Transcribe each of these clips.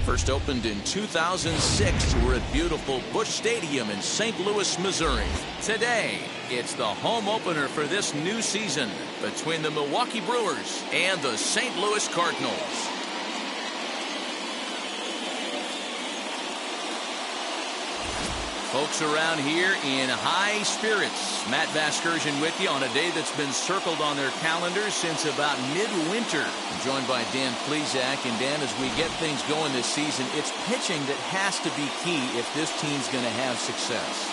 First opened in 2006. We're at beautiful Busch Stadium in St. Louis, Missouri. Today, it's the home opener for this new season between the Milwaukee Brewers and the St. Louis Cardinals. Folks around here in high spirits. Matt Vasgersian with you on a day that's been circled on their calendars since about midwinter. Joined by Dan Plesac. And Dan, as we get things going this season, it's pitching that has to be key if this team's going to have success.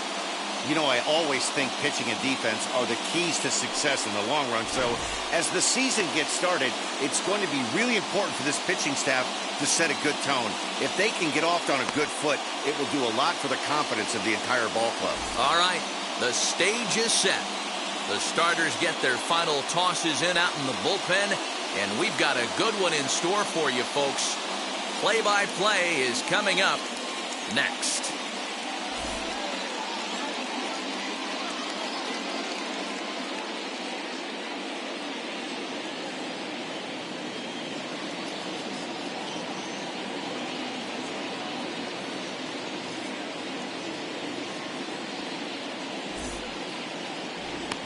You know, I always think pitching and defense are the keys to success in the long run. So as the season gets started, it's going to be really important for this pitching staff to set a good tone. If they can get off on a good foot, it will do a lot for the confidence of the entire ball club. All right, the stage is set. The starters get their final tosses in out in the bullpen, and we've got a good one in store for you, folks. Play-by-play is coming up next.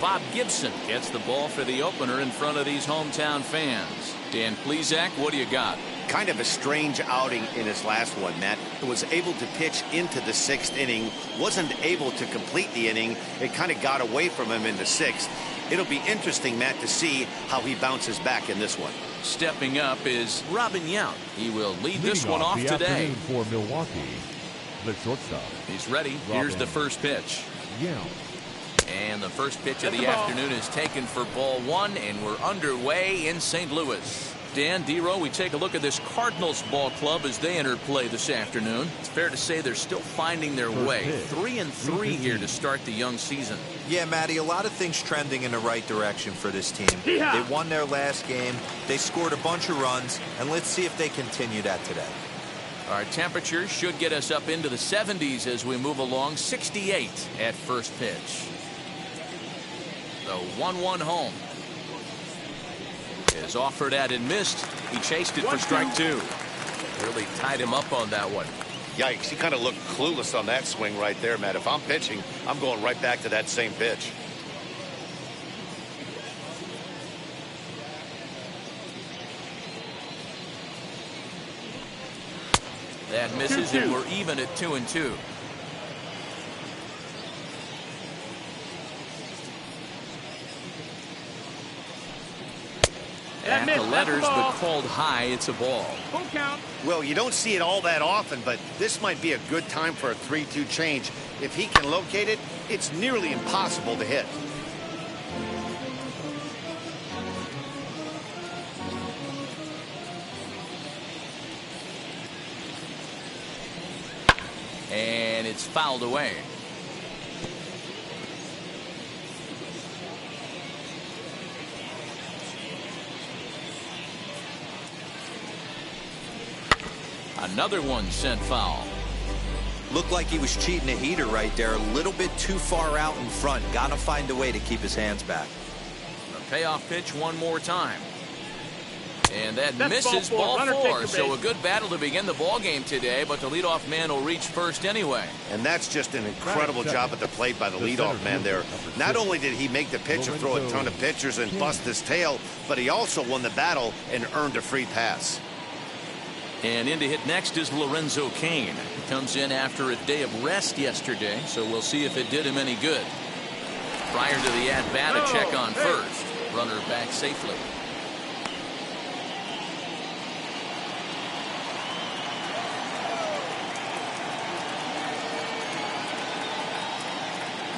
Bob Gibson gets the ball for the opener in front of these hometown fans. Dan Plesac, what do you got? Kind of a strange outing in his last one, Matt. Was able to pitch into the 6th inning, wasn't able to complete the inning. It kind of got away from him in the 6th. It'll be interesting, Matt, to see how he bounces back in this one. Stepping up is Robin Yount. He will lead this one off today. For Milwaukee, the shortstop. He's ready. Here's the first pitch. Yount. And the first pitch of the afternoon is taken for ball 1, and we're underway in St. Louis. Dan, D-Row, we take a look at this Cardinals ball club as they enter play this afternoon. It's fair to say they're still finding their way. 3-3 here to start the young season. Yeah, Matty, a lot of things trending in the right direction for this team. They won their last game. They scored a bunch of runs, and let's see if they continue that today. Our temperatures should get us up into the 70s as we move along. 68 at first pitch. The 1-1 home is offered at and missed. He chased it for strike 2. Really tied him up on that one. Yikes, he kind of looked clueless on that swing right there, Matt. If I'm pitching, I'm going right back to that same pitch. That misses, and we're even at 2-2. At the letters, but called high, it's a ball. Full count. Well, you don't see it all that often, but this might be a good time for a 3-2 change. If he can locate it, it's nearly impossible to hit. And it's fouled away. Another one sent foul. Looked like he was cheating a heater right there. A little bit too far out in front. Got to find a way to keep his hands back. A payoff pitch one more time. And that misses ball 4. So a good battle to begin the ball game today, but the leadoff man will reach first anyway. And that's just an incredible job at the plate by the leadoff man there. Not only did he make the pitch or throw a ton of pitchers and bust his tail, but he also won the battle and earned a free pass. And in to hit next is Lorenzo Cain. He comes in after a day of rest yesterday, so we'll see if it did him any good. Prior to the at-bat, a check on first. Runner back safely.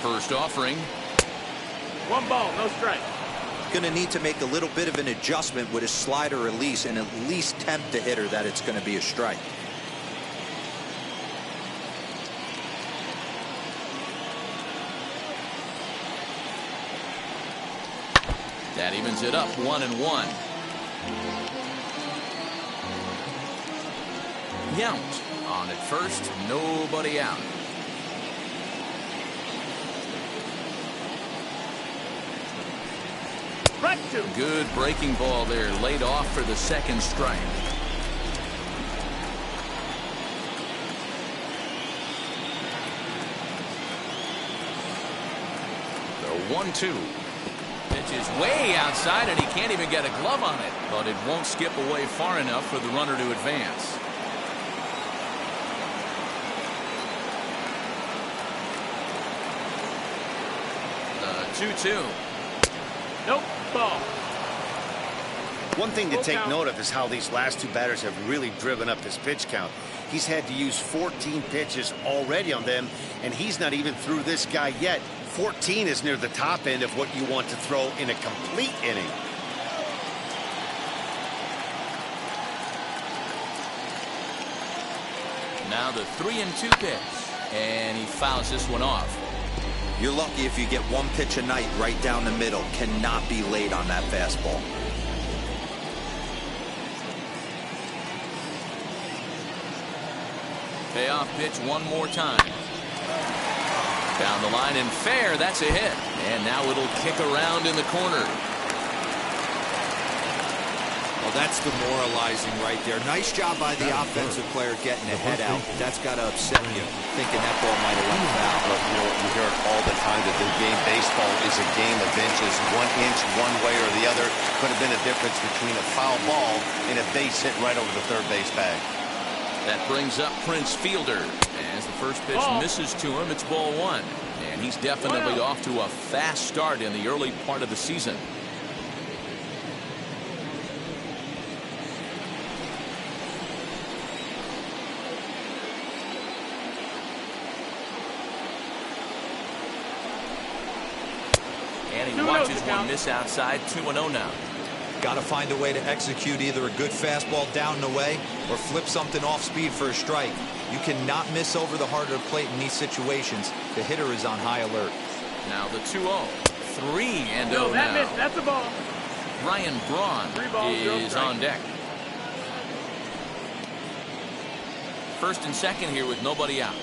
First offering. 1 ball, no strike. Going to need to make a little bit of an adjustment with his slider release and at least tempt the hitter that it's going to be a strike. That evens it up 1-1. Yount on at first, nobody out. Good breaking ball there, laid off for the second strike. 1-2. Pitch is way outside, and he can't even get a glove on it. But it won't skip away far enough for the runner to advance. The 2-2. Nope. Ball. One thing to take note of is how these last two batters have really driven up his pitch count. He's had to use 14 pitches already on them, and he's not even through this guy yet. 14 is near the top end of what you want to throw in a complete inning. Now the 3-2 pitch, and he fouls this one off. You're lucky if you get one pitch a night right down the middle. Cannot be late on that fastball. Payoff pitch one more time. Down the line and fair. That's a hit. And now it'll kick around in the corner. Well, that's demoralizing right there. Nice job by the offensive player getting the head out. That's got to upset you, thinking that ball might have went foul. Look, you know, you hear it all the time that the game baseball is a game of inches. 1 inch one way or the other could have been a difference between a foul ball and a base hit right over the third base bag. That brings up Prince Fielder. As the first pitch misses to him, it's ball one. And he's definitely off to a fast start in the early part of the season. And he watches one miss outside. 2-0 now. Got to find a way to execute either a good fastball down the way or flip something off speed for a strike. You cannot miss over the heart of the plate in these situations. The hitter is on high alert. Now the 2-0. 3-0 No, that now. missed. That's a ball. Ryan Braun is on deck. First and second here with nobody out.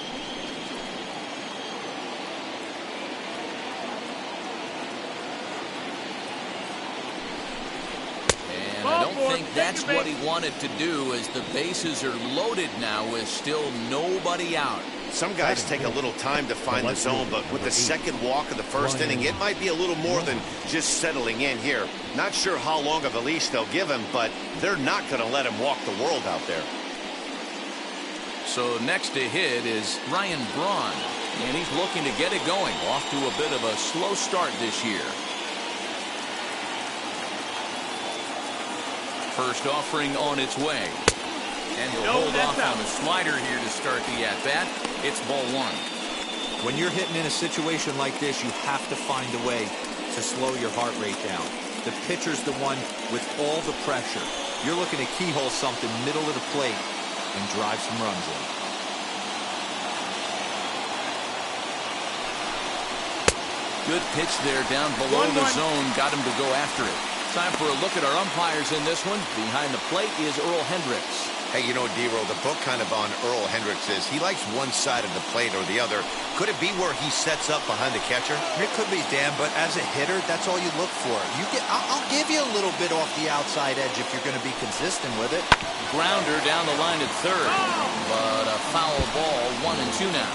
I don't think that's what he wanted to do, as the bases are loaded now with still nobody out. Some guys take a little time to find the zone, but with the second walk of the first inning, it might be a little more than just settling in here. Not sure how long of a leash they'll give him, but they're not going to let him walk the world out there. So next to hit is Ryan Braun, and he's looking to get it going. Off to a bit of a slow start this year. First offering on its way. And he'll hold off on a slider here to start the at-bat. It's ball one. When you're hitting in a situation like this, you have to find a way to slow your heart rate down. The pitcher's the one with all the pressure. You're looking to keyhole something middle of the plate and drive some runs in. Good pitch there down below the zone. Got him to go after it. Time for a look at our umpires in this one. Behind the plate is Earl Hendricks. Hey, you know, D-Roll, the book kind of on Earl Hendricks is he likes one side of the plate or the other. Could it be where he sets up behind the catcher? It could be, Dan, but as a hitter, that's all you look for. I'll give you a little bit off the outside edge if you're going to be consistent with it. Grounder down the line at third. But a foul ball, 1-2 now.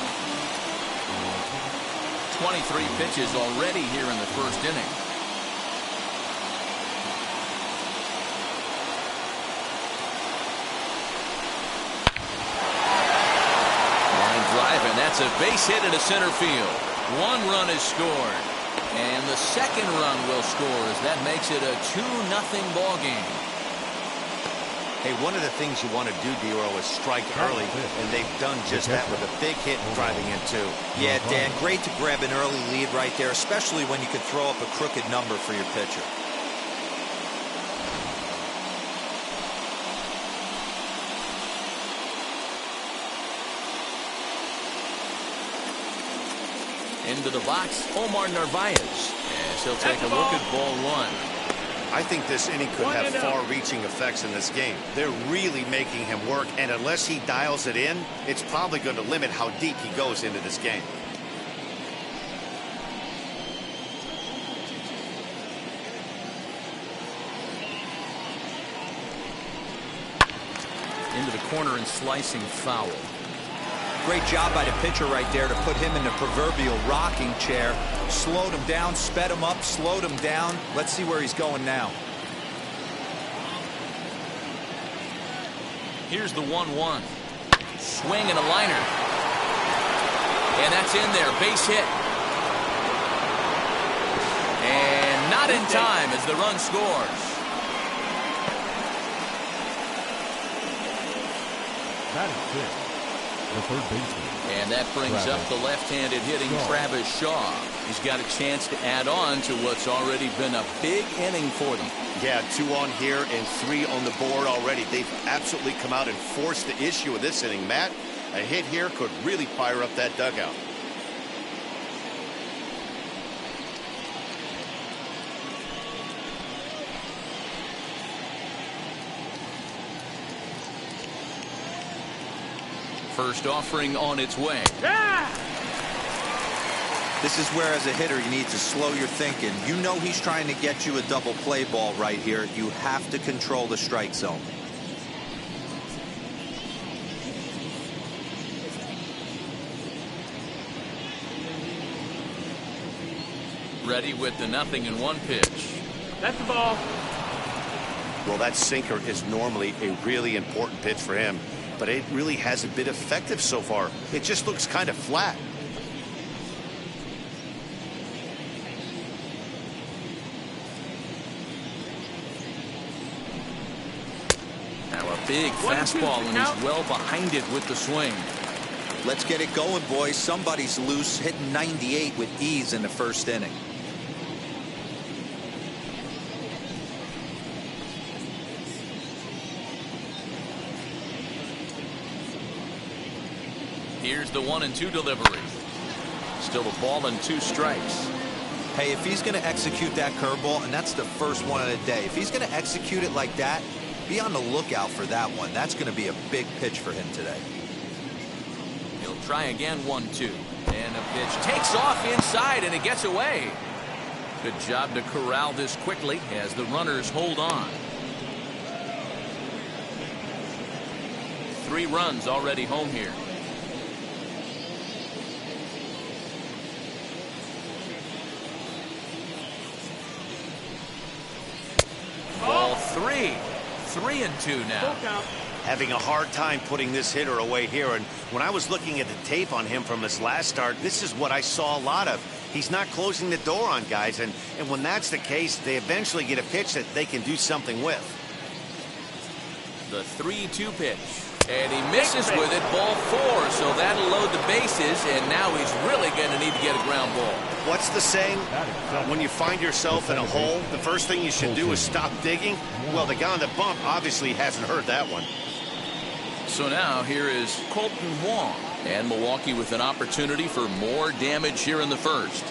23 pitches already here in the first inning. And that's a base hit into center field. One run is scored. And the second run will score as that makes it a 2-0 ball game. Hey, one of the things you want to do, D-Roll, is strike early, and they've done just that with a big hit driving in two. Yeah, Dan, great to grab an early lead right there, especially when you could throw up a crooked number for your pitcher. Into the box, Omar Narvaez. As he'll take a look at ball one. I think this inning could have far-reaching effects in this game. They're really making him work, and unless he dials it in, it's probably going to limit how deep he goes into this game. Into the corner and slicing foul. Great job by the pitcher right there to put him in the proverbial rocking chair. Slowed him down, sped him up, slowed him down. Let's see where he's going now. Here's the 1-1. Swing and a liner. And that's in there. Base hit. And not in time as the run scores. That is good. The third baseman. And that brings up the left-handed hitting Travis Shaw. He's got a chance to add on to what's already been a big inning for them. Yeah, 2 on here and 3 on the board already. They've absolutely come out and forced the issue of this inning. Matt, a hit here could really fire up that dugout. First offering on its way. This is where, as a hitter, you need to slow your thinking. You know he's trying to get you a double play ball right here. You have to control the strike zone. Ready with the 0-1 pitch. That's the ball. Well, that sinker is normally a really important pitch for him, but it really hasn't been effective so far. It just looks kind of flat. Now a big fastball, and he's well behind it with the swing. Let's get it going, boys. Somebody's loose, hitting 98 with ease in the first inning. Here's the 1-2 delivery. Still a ball and 2 strikes. Hey, if he's going to execute that curveball, and that's the first one of the day, if he's going to execute it like that, be on the lookout for that one. That's going to be a big pitch for him today. He'll try again, 1-2. And a pitch takes off inside, and it gets away. Good job to corral this quickly as the runners hold on. 3 runs already home here. Ball 3. 3-2 now. Having a hard time putting this hitter away here, and when I was looking at the tape on him from his last start, this is what I saw a lot of. He's not closing the door on guys, and when that's the case, they eventually get a pitch that they can do something with. The 3-2 pitch. And he misses with it, ball 4, so that'll load the bases, and now he's really going to need to get a ground ball. What's the saying? When you find yourself in a hole, the first thing you should do is stop digging. Well, the guy on the bump obviously hasn't heard that one. So now here is Colton Wong, and Milwaukee with an opportunity for more damage here in the first.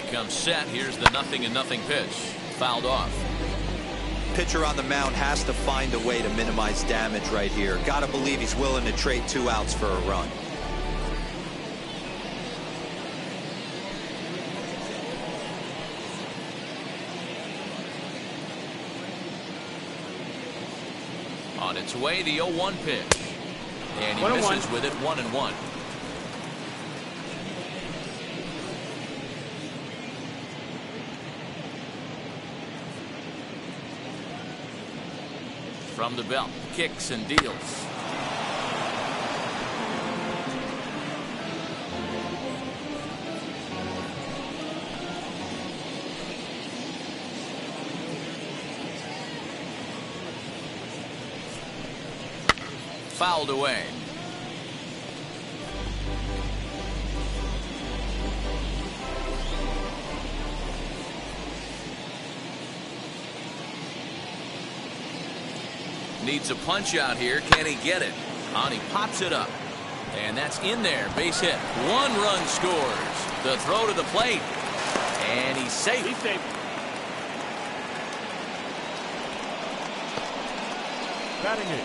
He comes set. Here's the 0-0 pitch. Fouled off. Pitcher on the mound has to find a way to minimize damage right here. Gotta believe he's willing to trade 2 outs for a run. On its way, the 0-1 pitch. And he misses with it, 1-1. From the belt, kicks and deals. Fouled away. Needs a punch out here. Can he get it? He pops it up. And that's in there. Base hit. 1 run scores. The throw to the plate. And he's safe. He's safe. Batting it,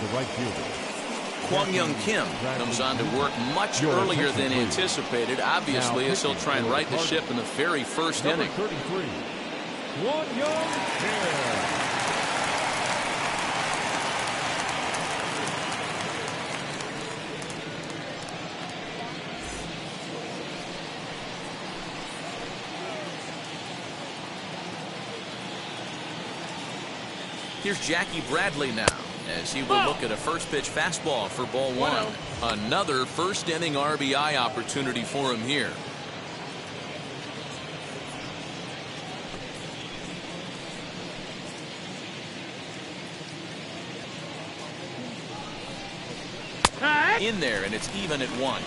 the right fielder. Kwang Young Kim comes on to work much earlier than anticipated, obviously, as he'll try and right the ship in the very first inning. 33, Kwang Young Kim. Here's Jackie Bradley now, as he will look at a first pitch fastball for ball one. Another first inning RBI opportunity for him here. In there, and it's even at 1.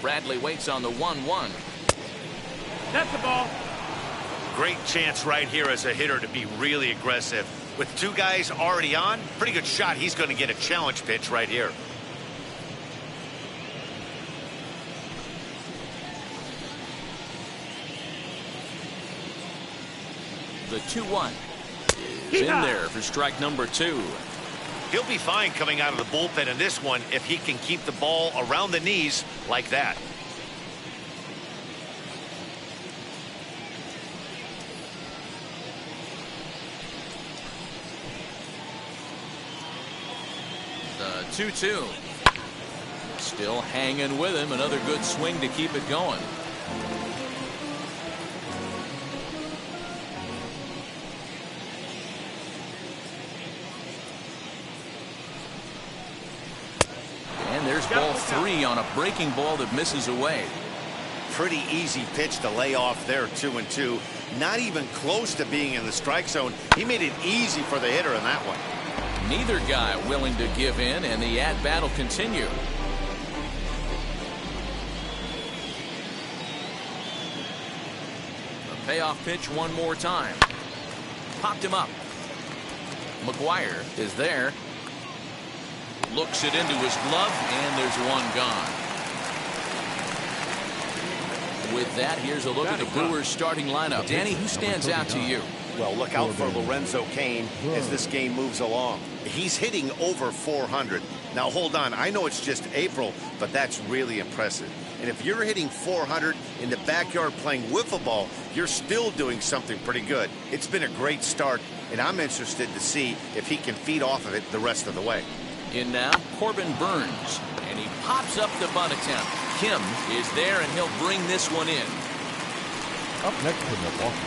Bradley waits on the 1-1. That's the ball. Great chance right here as a hitter to be really aggressive. With 2 guys already on, pretty good shot he's going to get a challenge pitch right here. The 2-1 is in there for strike number 2. He'll be fine coming out of the bullpen in this one if he can keep the ball around the knees like that. The 2-2. Still hanging with him. Another good swing to keep it going. There's ball 3 on a breaking ball that misses away. Pretty easy pitch to lay off there, 2-2. Not even close to being in the strike zone. He made it easy for the hitter in that one. Neither guy willing to give in, and the at-bat will continue. A payoff pitch one more time. Popped him up. McGuire is there. Looks it into his glove, and there's one gone. With that, here's a look at the Brewers starting lineup. Danny, who stands out to you? Well, look out for Lorenzo Cain as this game moves along. He's hitting over 400. Now, hold on. I know it's just April, but that's really impressive. And if you're hitting 400 in the backyard playing wiffle ball, you're still doing something pretty good. It's been a great start, and I'm interested to see if he can feed off of it the rest of the way. In now, Corbin Burns, and he pops up the bunt attempt. Kim is there, and he'll bring this one in. Up next to Milwaukee,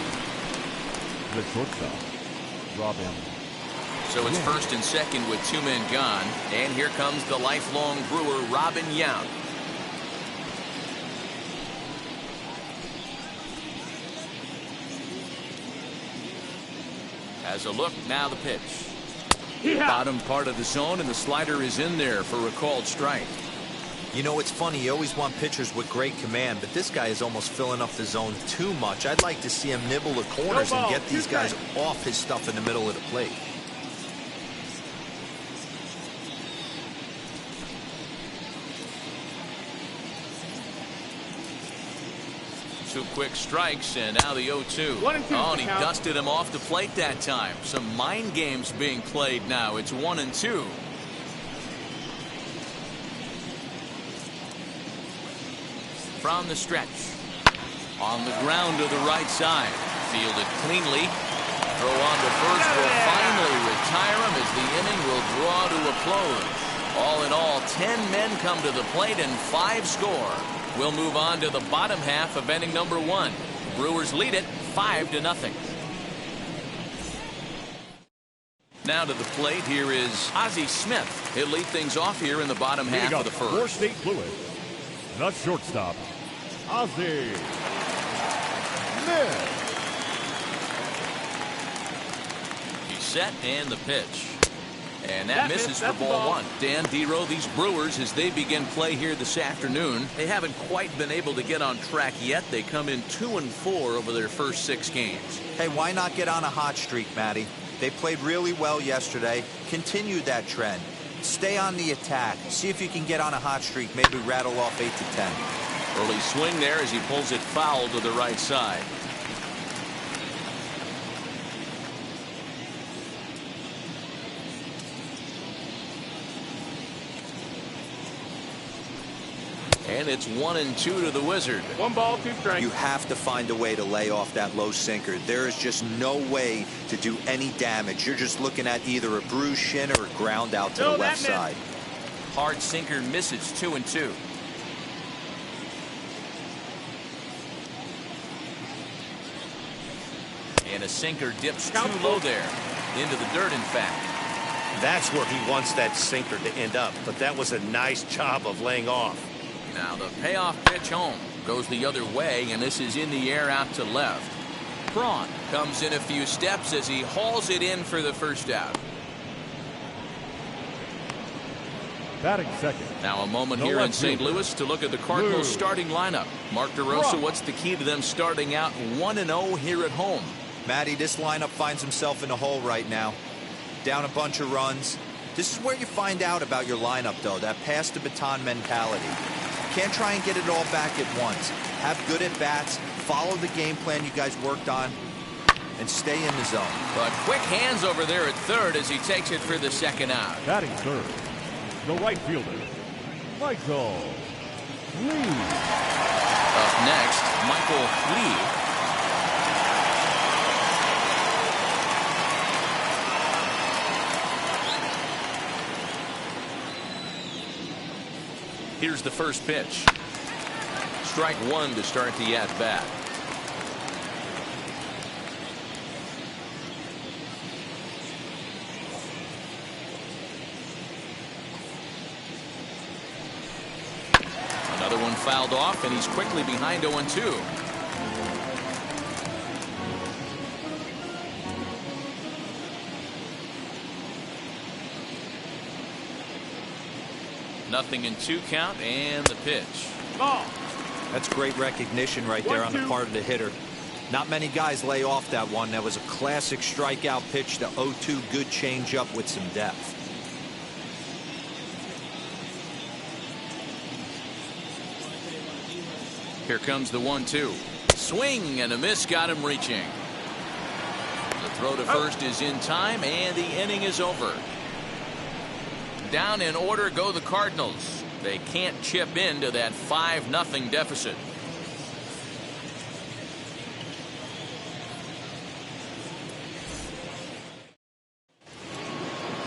the shortstop, Robin. So it's first and second with 2 men gone, and here comes the lifelong Brewer, Robin Yount. Has a look, now the pitch. Bottom part of the zone, and the slider is in there for a called strike. You know, it's funny, you always want pitchers with great command, but this guy is almost filling up the zone too much. I'd like to see him nibble the corners and get these guys off his stuff in the middle of the plate. 2 quick strikes, and now the 0-2. 1 and 2. Oh, and he dusted him off the plate that time. Some mind games being played now. It's 1 and 2. From the stretch. On the ground to the right side. Fielded cleanly. Throw on to first will finally retire him as the inning will draw to a close. All in all, 10 men come to the plate and 5 score. We'll move on to the bottom half of inning number 1. Brewers lead it 5-0. Now to the plate, here is Ozzie Smith. He'll lead things off here in the bottom half of the first. For St. Louis, the shortstop, Ozzie Smith. He's set, and the pitch. And that misses for ball 1. Dan Dero, these Brewers, as they begin play here this afternoon, they haven't quite been able to get on track yet. They come in 2-4 over their first 6 games. Hey, why not get on a hot streak, Matty? They played really well yesterday. Continue that trend. Stay on the attack. See if you can get on a hot streak. Maybe rattle off 8 to 10. Early swing there as he pulls it foul to the right side. And And it's 1-2 to the Wizard. 1 ball, 2 strikes. You have to find a way to lay off that low sinker. There is just no way to do any damage. You're just looking at either a bruised shin or a ground out to the left side. Hard sinker misses 2-2. And a sinker dips too low there. Into the dirt, in fact. That's where he wants that sinker to end up. But that was a nice job of laying off. Now the payoff pitch home goes the other way, and this is in the air out to left. Braun comes in a few steps as he hauls it in for the first out. Batting second. Now a moment here in St. Louis to look at the Cardinals starting lineup. Mark DeRosa, what's the key to them starting out 1-0 here at home? Matty, this lineup finds himself in a hole right now. Down a bunch of runs. This is where you find out about your lineup, though, that pass the baton mentality. You can't try and get it all back at once. Have good at-bats, follow the game plan you guys worked on, and stay in the zone. But quick hands over there at third as he takes it for the second out. Batting third, the right fielder, Michael Lee. Up next, Michael Lee. Here's the first pitch. Strike one to start the at-bat. Another one fouled off, and he's quickly behind 0-2. Nothing in 2 count, and the pitch. Ball. That's great recognition right there on the part of the hitter. Not many guys lay off that one. That was a classic strikeout pitch to 0-2, good changeup with some depth. Here comes the 1-2. Swing and a miss, got him reaching. The throw to first is in time, and the inning is over. Down in order go the Cardinals. They can't chip into that 5-0 deficit.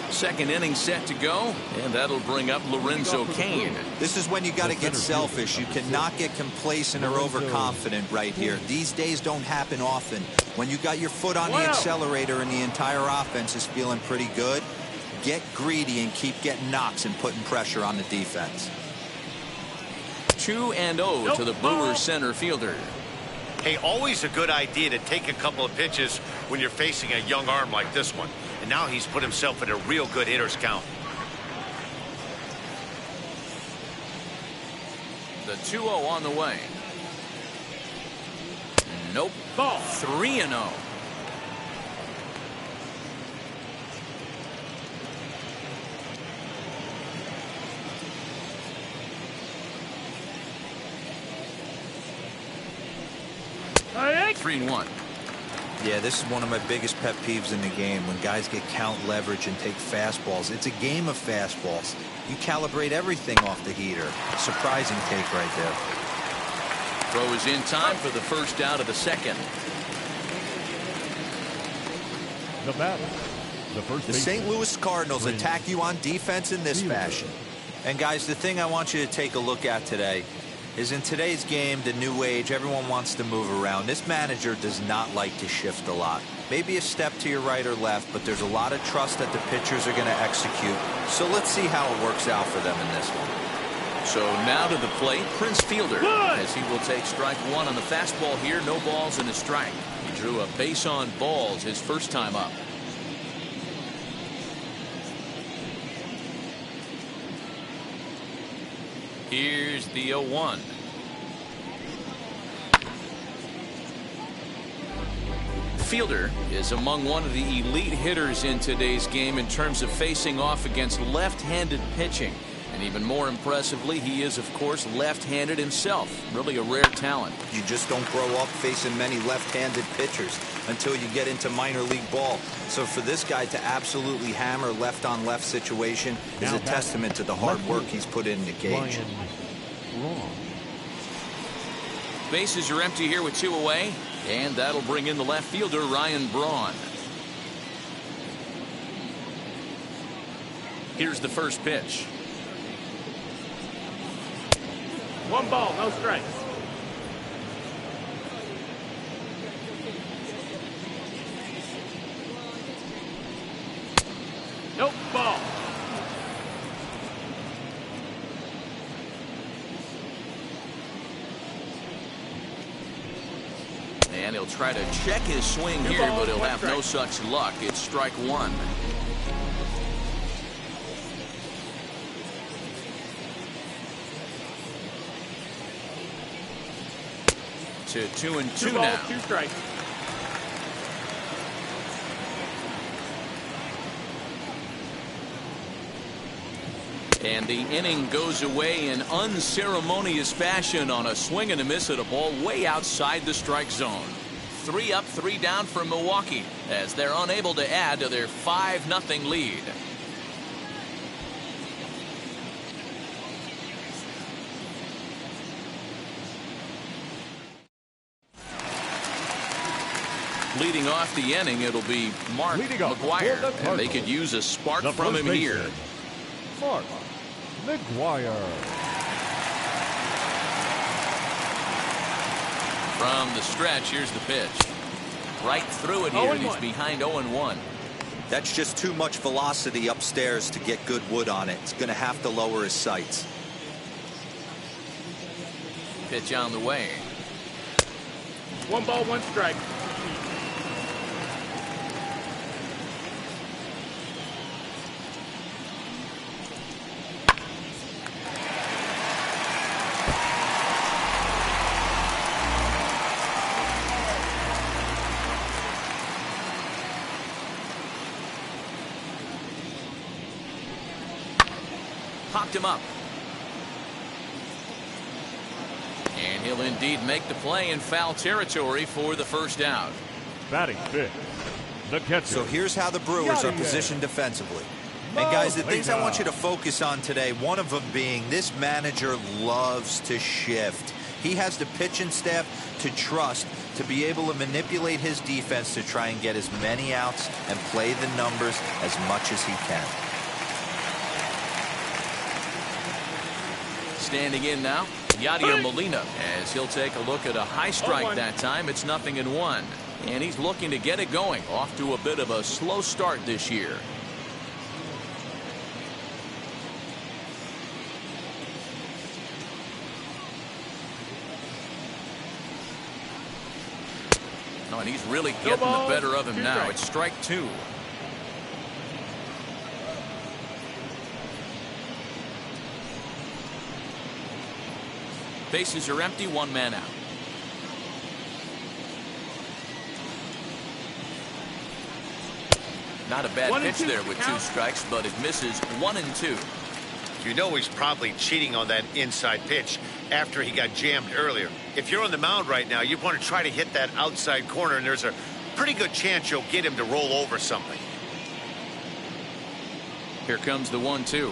Second inning set to go, and that'll bring up Lorenzo Cain. This is when you got to get selfish. You cannot get complacent or overconfident right here. These days don't happen often. When you got your foot on the accelerator and the entire offense is feeling pretty good, get greedy and keep getting knocks and putting pressure on the defense. 2-0 to the Brewers center fielder. Hey, always a good idea to take a couple of pitches when you're facing a young arm like this one. And now he's put himself in a real good hitter's count. The 2-0 on the way. Nope. Ball. 3-0. Hey. 3-1. Yeah, this is one of my biggest pet peeves in the game, when guys get count leverage and take fastballs. It's a game of fastballs. You calibrate everything off the heater. Surprising take right there. Throw is in time for the first out of the second. The batter, the first The baseman, St. Louis Cardinals attack you on defense in this fashion. And guys, the thing I want you to take a look at today is, in today's game, the new age, everyone wants to move around. This manager does not like to shift a lot. Maybe a step to your right or left, but there's a lot of trust that the pitchers are going to execute. So let's see how it works out for them in this one. So now to the plate, Prince Fielder, as he will take strike one on the fastball here. No balls and a strike. He drew a base on balls his first time up. Here's the 0-1. Fielder is among one of the elite hitters in today's game in terms of facing off against left-handed pitching. And even more impressively, he is, of course, left-handed himself. Really a rare talent. You just don't grow up facing many left-handed pitchers until you get into minor league ball. So for this guy to absolutely hammer left-on-left situation is a testament to the hard work he's put in the cage. Wrong. Bases are empty here with 2 away, and that'll bring in the left fielder, Ryan Braun. Here's the first pitch. 1 ball, no strikes. Nope, ball. And he'll try to check his swing here, but he'll have no such luck. It's strike 1. To 2-2 now. 2 strikes. And the inning goes away in unceremonious fashion on a swing and a miss at a ball way outside the strike zone. 3 up, 3 down for Milwaukee as they're unable to add to their 5-0 lead. Leading off the inning, it'll be Mark McGuire, and they could use a spark from him here. Mark McGuire. From the stretch, here's the pitch. Right through it here, and he's behind 0-1. That's just too much velocity upstairs to get good wood on it. It's going to have to lower his sights. Pitch on the way. 1 ball, 1 strike. Popped him up. And he'll indeed make the play in foul territory for the first out. Batting fifth, the catcher. So here's how the Brewers are positioned defensively. And guys, the things I want you to focus on today, one of them being this manager loves to shift. He has the pitching staff to trust to be able to manipulate his defense to try and get as many outs and play the numbers as much as he can. Standing in now, Yadier Molina, as he'll take a look at a high strike that time. It's 0-1. And he's looking to get it going. Off to a bit of a slow start this year. Oh, and he's really getting the better of him now. It's strike 2. Bases are empty, 1 man out. Not a bad pitch there with 2 strikes, but it misses 1-2. You know he's probably cheating on that inside pitch after he got jammed earlier. If you're on the mound right now, you want to try to hit that outside corner, and there's a pretty good chance you'll get him to roll over something. Here comes the 1-2.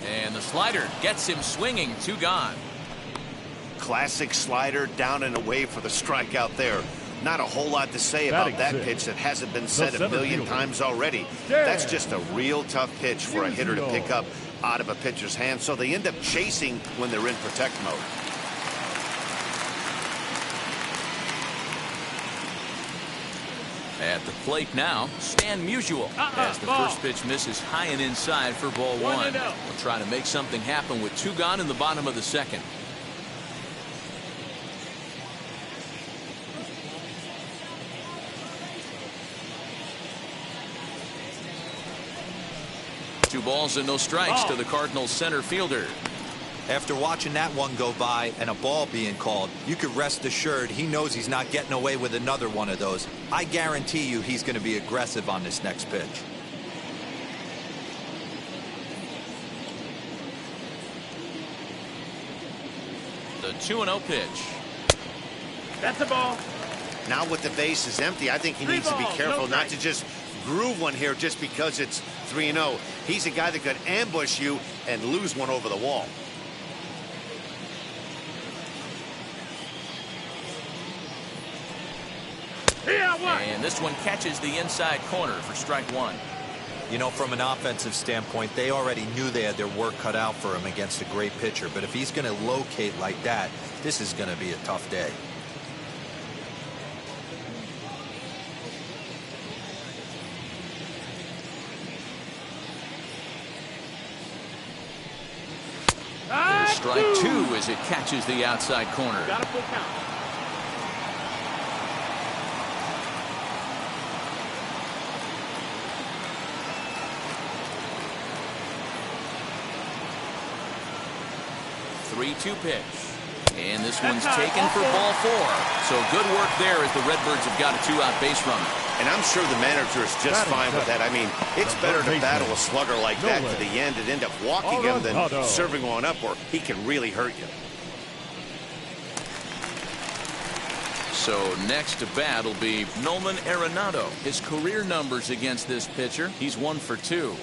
And the slider gets him swinging. 2 gone. Classic slider, down and away for the strikeout there. Not a whole lot to say about that pitch that hasn't been said a million times already. That's just a real tough pitch for a hitter to pick up out of a pitcher's hand, so they end up chasing when they're in protect mode. At the plate now, Stan Musial, as the first pitch misses high and inside for ball 1. We'll try to make something happen with 2 gone in the bottom of the second. Two balls and no strikes to the Cardinals center fielder. After watching that one go by and a ball being called, you could rest assured he knows he's not getting away with another one of those. I guarantee you he's going to be aggressive on this next pitch. The 2-0 pitch. That's a ball. Now with the base is empty, I think he needs to be careful not to just groove one here just because it's 3-0. He's a guy that could ambush you and lose one over the wall. And this one catches the inside corner for strike one. You know, from an offensive standpoint, they already knew they had their work cut out for him against a great pitcher. But if he's going to locate like that, this is going to be a tough day. There's strike two as it catches the outside corner. Got a full count. Three-two pitch. And this one's taken for ball four. So good work there as the Redbirds have got a two-out base runner. And I'm sure the manager is just fine with that. I mean, it's better to battle a slugger like that to the end and end up walking him than serving one up where he can really hurt you. So next to bat will be Nolan Arenado. His career numbers against this pitcher, he's 1 for 2.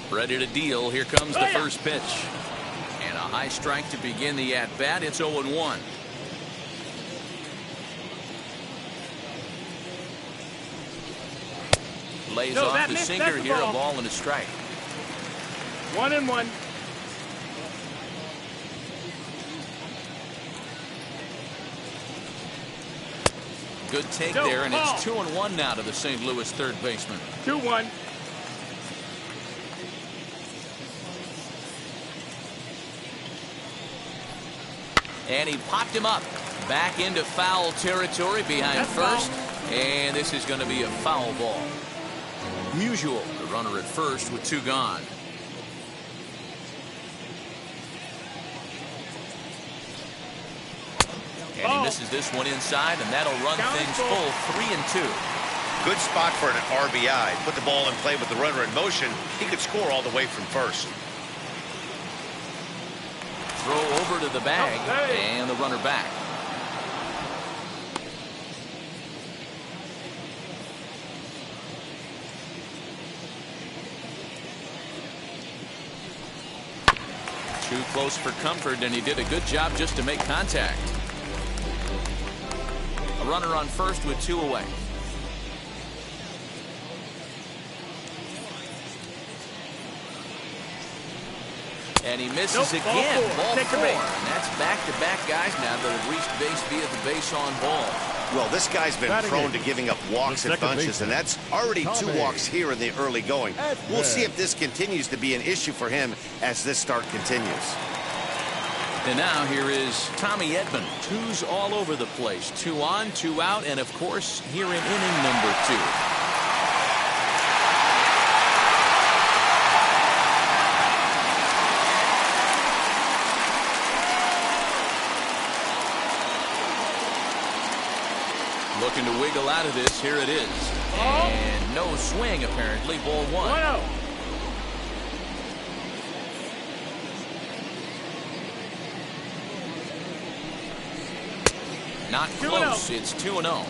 Ready to deal. Here comes the first pitch. And a high strike to begin the at-bat. It's 0-1. Lays off the sinker here, a ball and a strike. 1-1. Good take there, and it's 2-1 now to the St. Louis third baseman. 2-1. And he popped him up back into foul territory behind first. And this is going to be a foul ball. Musial, the runner at first with 2 gone. And he misses this one inside, and that'll run things full 3-2. Good spot for an RBI. Put the ball in play with the runner in motion. He could score all the way from first. Throw over to the bag, and the runner back. Too close for comfort, and he did a good job just to make contact. A runner on first with 2 away. And he misses again. Ball 4. And that's back-to-back guys now that have reached base via the base on ball. Well, this guy's been prone to giving up walks at bunches, and that's already 2 walks here in the early going. We'll see if this continues to be an issue for him as this start continues. And now here is Tommy Edman. 2s all over the place. 2 on, 2 out, and of course here in inning number 2. Looking to wiggle out of this. Here it is. And no swing, apparently. Ball 1. 1-0. Not close. It's 2-0.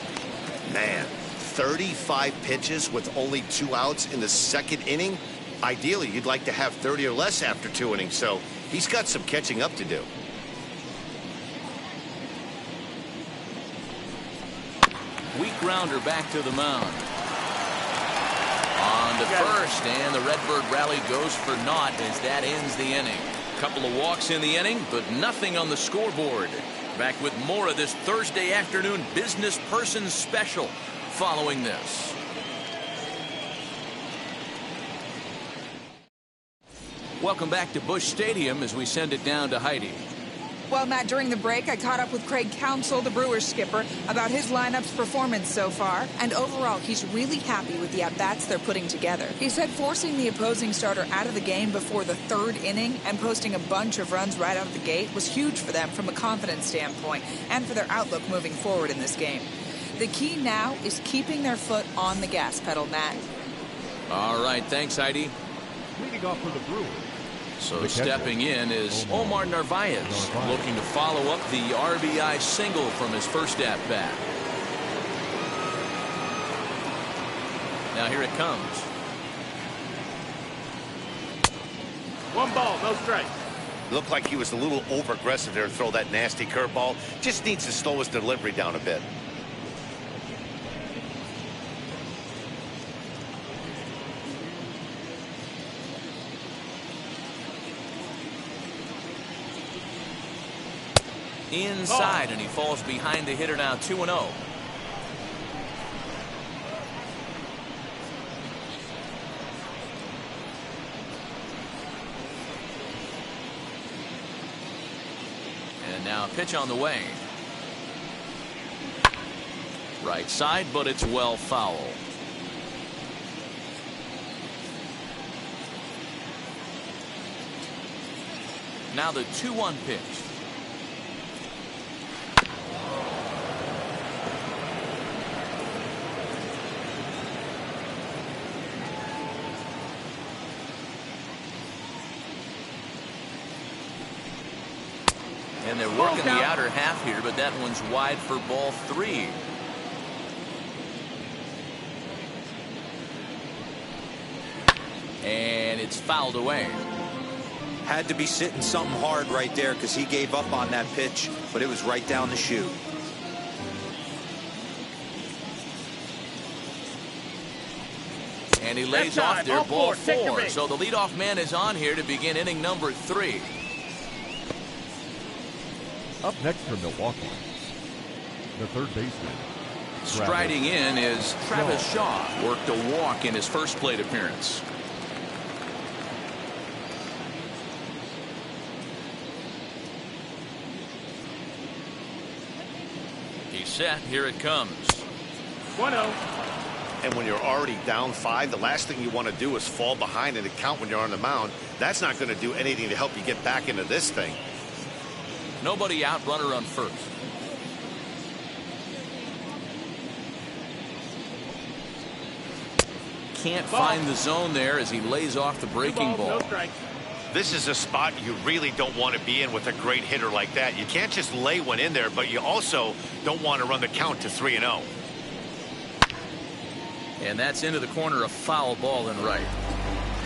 Man, 35 pitches with only 2 outs in the second inning. Ideally, you'd like to have 30 or less after 2 innings, so he's got some catching up to do. Weak grounder back to the mound. On to first, and the Redbird rally goes for naught as that ends the inning. Couple of walks in the inning, but nothing on the scoreboard. Back with more of this Thursday afternoon business person special following this. Welcome back to Busch Stadium as we send it down to Heidi. Well, Matt, during the break, I caught up with Craig Counsell, the Brewers skipper, about his lineup's performance so far. And overall, he's really happy with the at-bats they're putting together. He said forcing the opposing starter out of the game before the 3rd inning and posting a bunch of runs right out of the gate was huge for them from a confidence standpoint and for their outlook moving forward in this game. The key now is keeping their foot on the gas pedal, Matt. All right, thanks, Heidi. Leading off for the Brewers. So The stepping in is Omar Narvaez, looking to follow up the RBI single from his first at-bat. Now here it comes. 1 ball, no strikes. Looked like he was a little over-aggressive there to throw that nasty curveball. Just needs to slow his delivery down a bit. Inside, and he falls behind the hitter now, 2-0. And now a pitch on the way. Right side, but it's well foul. Now the 2-1 pitch. And they're working the outer half here, but that one's wide for ball 3. And it's fouled away. Had to be sitting something hard right there because he gave up on that pitch, but it was right down the chute. And he lays off there, ball 4. So the leadoff man is on here to begin inning number 3. Up next from Milwaukee, the third baseman. Striding in is Travis Shaw. Worked a walk in his first plate appearance. He's set. Here it comes. 1-0. And when you're already down 5, the last thing you want to do is fall behind in the count when you're on the mound. That's not going to do anything to help you get back into this thing. Nobody out, runner on first. Can't find the zone there as he lays off the breaking ball. No strikes. This is a spot you really don't want to be in with a great hitter like that. You can't just lay one in there, but you also don't want to run the count to 3-0. And that's into the corner, a foul ball in right.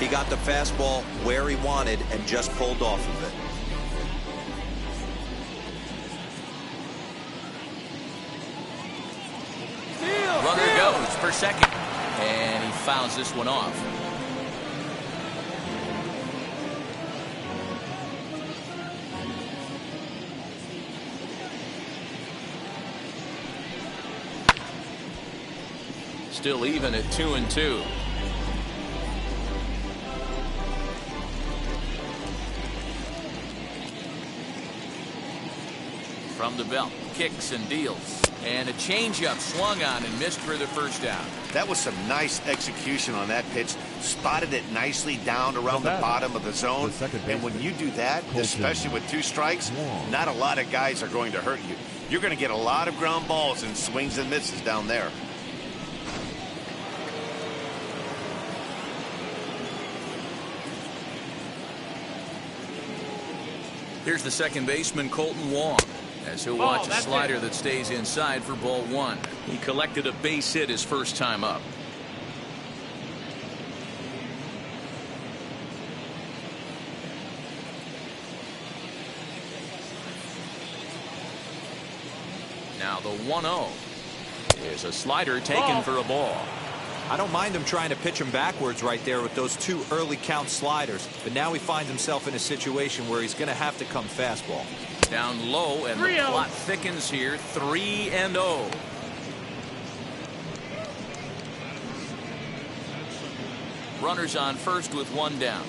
He got the fastball where he wanted and just pulled off of it. Runner goes for second. And he fouls this one off. Still even at 2-2. From the belt, kicks and deals. And a changeup swung on and missed for the first out. That was some nice execution on that pitch. Spotted it nicely down around the bottom of the zone. And when you do that, especially with 2 strikes, not a lot of guys are going to hurt you. You're going to get a lot of ground balls and swings and misses down there. Here's the second baseman, Colton Wong, as he'll watch a slider that stays inside for ball 1. He collected a base hit his first time up. Now the 1-0 is a slider taken for a ball. I don't mind him trying to pitch him backwards right there with those 2 early count sliders, but now he finds himself in a situation where he's going to have to come fastball. Down low, and the plot thickens here. 3-0. Runners on first with 1 down.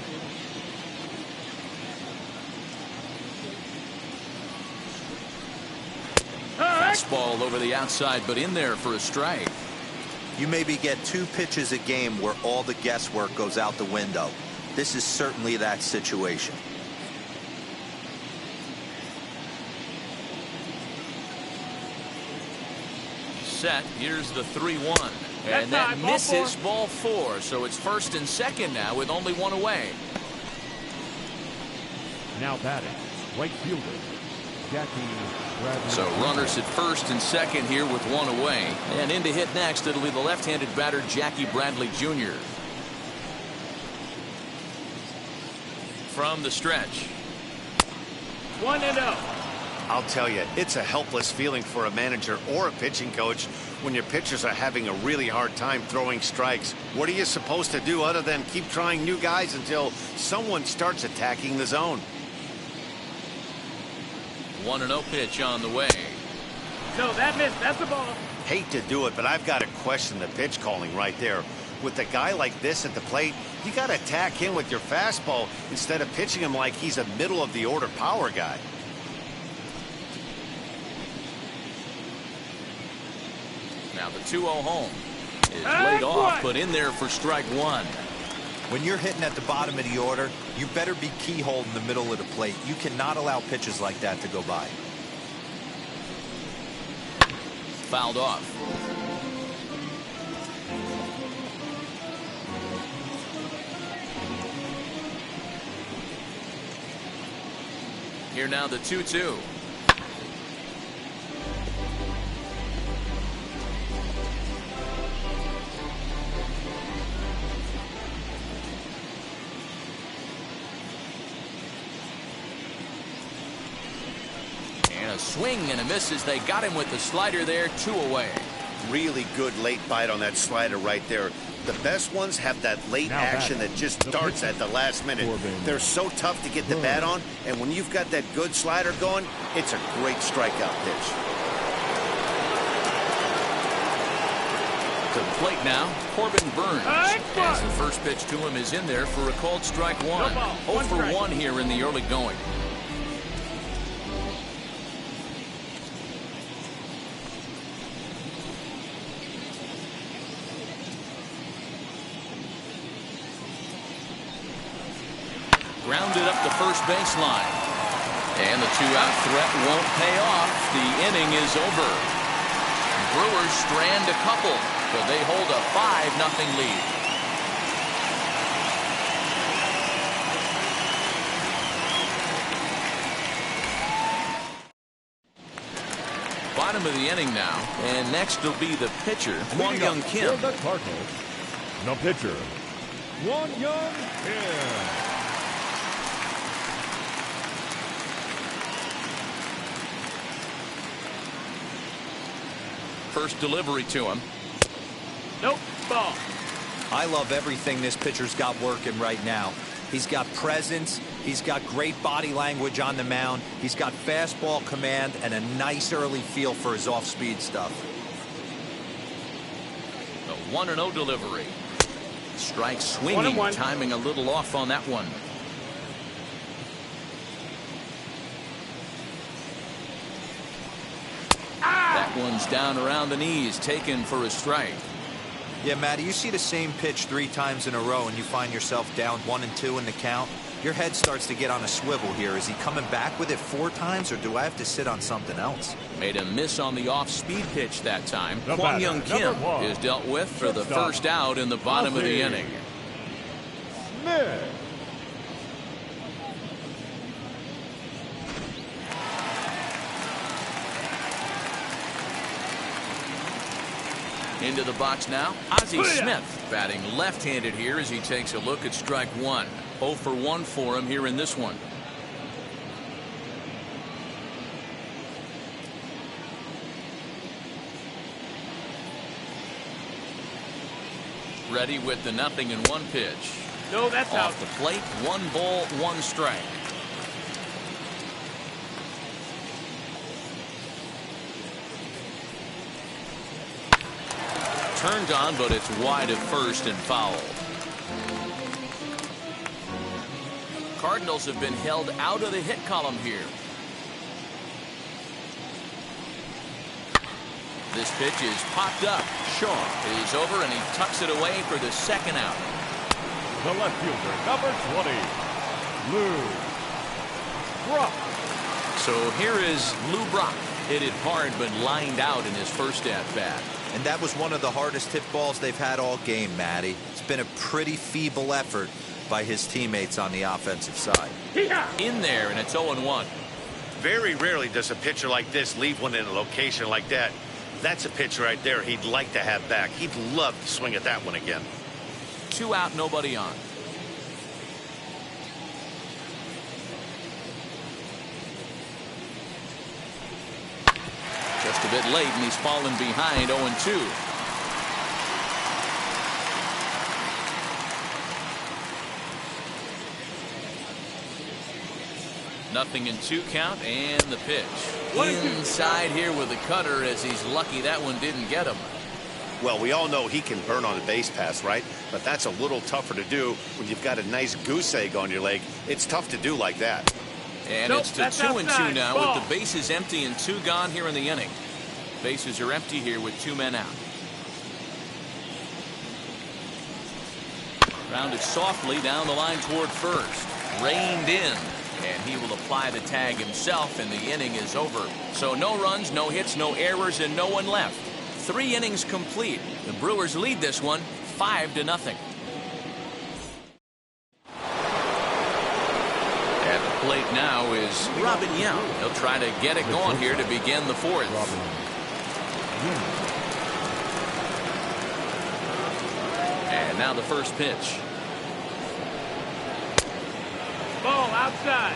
Fastball over the outside, but in there for a strike. You maybe get 2 pitches a game where all the guesswork goes out the window. This is certainly that situation. set. Here's the 3-1. And that misses ball 4. So it's first and second now with only one away. Now batting, right fielder, Jackie Bradley. So runners at first and second here with one away. And in to hit next, it'll be the left-handed batter, Jackie Bradley Jr. From the stretch. 1-0. I'll tell you, it's a helpless feeling for a manager or a pitching coach when your pitchers are having a really hard time throwing strikes. What are you supposed to do other than keep trying new guys until someone starts attacking the zone? 1-0 pitch on the way. No, that missed. That's the ball. Hate to do it, but I've got to question the pitch calling right there. With a guy like this at the plate, you got to attack him with your fastball instead of pitching him like he's a middle-of-the-order power guy. Now the 2-0 home is laid off, but in there for strike 1. When you're hitting at the bottom of the order, you better be keyhole in the middle of the plate. You cannot allow pitches like that to go by. Fouled off. Here now the 2-2. And a swing and a miss as they got him with the slider there, 2 away. Really good late bite on that slider right there. The best ones have that late action that just starts at the last minute. They're so tough to get the bat on, and when you've got that good slider going, it's a great strikeout pitch. To the plate now, Corbin Burns. As the first pitch to him is in there for a called strike 1. 0 for 1 here in the early going. Grounded up the first baseline. And the 2-out threat won't pay off. The inning is over. Brewers strand a couple, but they hold a 5-0 lead. Bottom of the inning now, and next will be the pitcher, Kwang Young Kim. For the Cardinals, the pitcher, Kwang Young Kim. First delivery to him. Nope, ball. I love everything this pitcher's got working right now. He's got presence. He's got great body language on the mound. He's got fastball command and a nice early feel for his off-speed stuff. The 1-0 delivery. Strike swinging, timing a little off on that one. That one's down around the knees, taken for a strike. Yeah, Matty, you see the same pitch 3 times in a row and you find yourself down 1-2 in the count. Your head starts to get on a swivel here. Is he coming back with it 4 times, or do I have to sit on something else? Made a miss on the off-speed pitch that time. Kwang Young Kim is dealt with for the first out in the bottom of the inning. Into the box now, Ozzie Smith batting left-handed here as he takes a look at strike 1. 0 for 1 for him here in this one. Ready with the 0-1 pitch. No, that's out. Off the plate, 1 ball, 1 strike. Turned on, but it's wide at first and foul. Cardinals have been held out of the hit column here. This pitch is popped up. Shaw is over, and he tucks it away for the 2nd out. The left fielder, number 20, Lou Brock. So here is Lou Brock. Hit it hard, but lined out in his first at-bat. And that was one of the hardest hit balls they've had all game, Matty. It's been a pretty feeble effort by his teammates on the offensive side. In there, and it's 0-1. Very rarely does a pitcher like this leave one in a location like that. That's a pitch right there he'd like to have back. He'd love to swing at that one again. 2 out, nobody on. Just a bit late, and he's fallen behind 0-2. Nothing in 2 count, and the pitch. Inside here with the cutter, as he's lucky that one didn't get him. Well, we all know he can burn on a base pass, right? But that's a little tougher to do when you've got a nice goose egg on your leg. It's tough to do like that. And it's to 2-2 now, with the bases empty and 2 gone here in the inning. Bases are empty here with 2 men out. Grounded softly down the line toward first. Reined in. And he will apply the tag himself, and the inning is over. So no runs, no hits, no errors, and no one left. 3 innings complete. The Brewers lead this one 5-0. At the plate now is Robin Young. He'll try to get it going here to begin the 4th. And now the first pitch. Ball outside.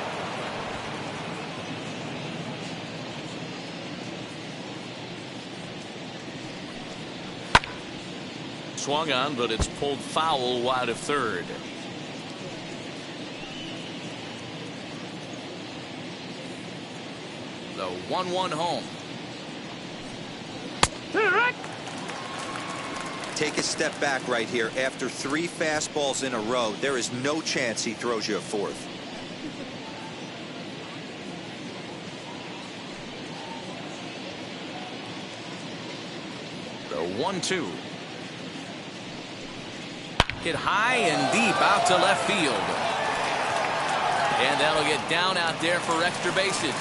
Swung on, but it's pulled foul wide of third. The 1-1 home. Take a step back right here. After 3 fastballs in a row, there is no chance he throws you a 4th. The 1-2. Hit high and deep out to left field. And that'll get down out there for extra bases.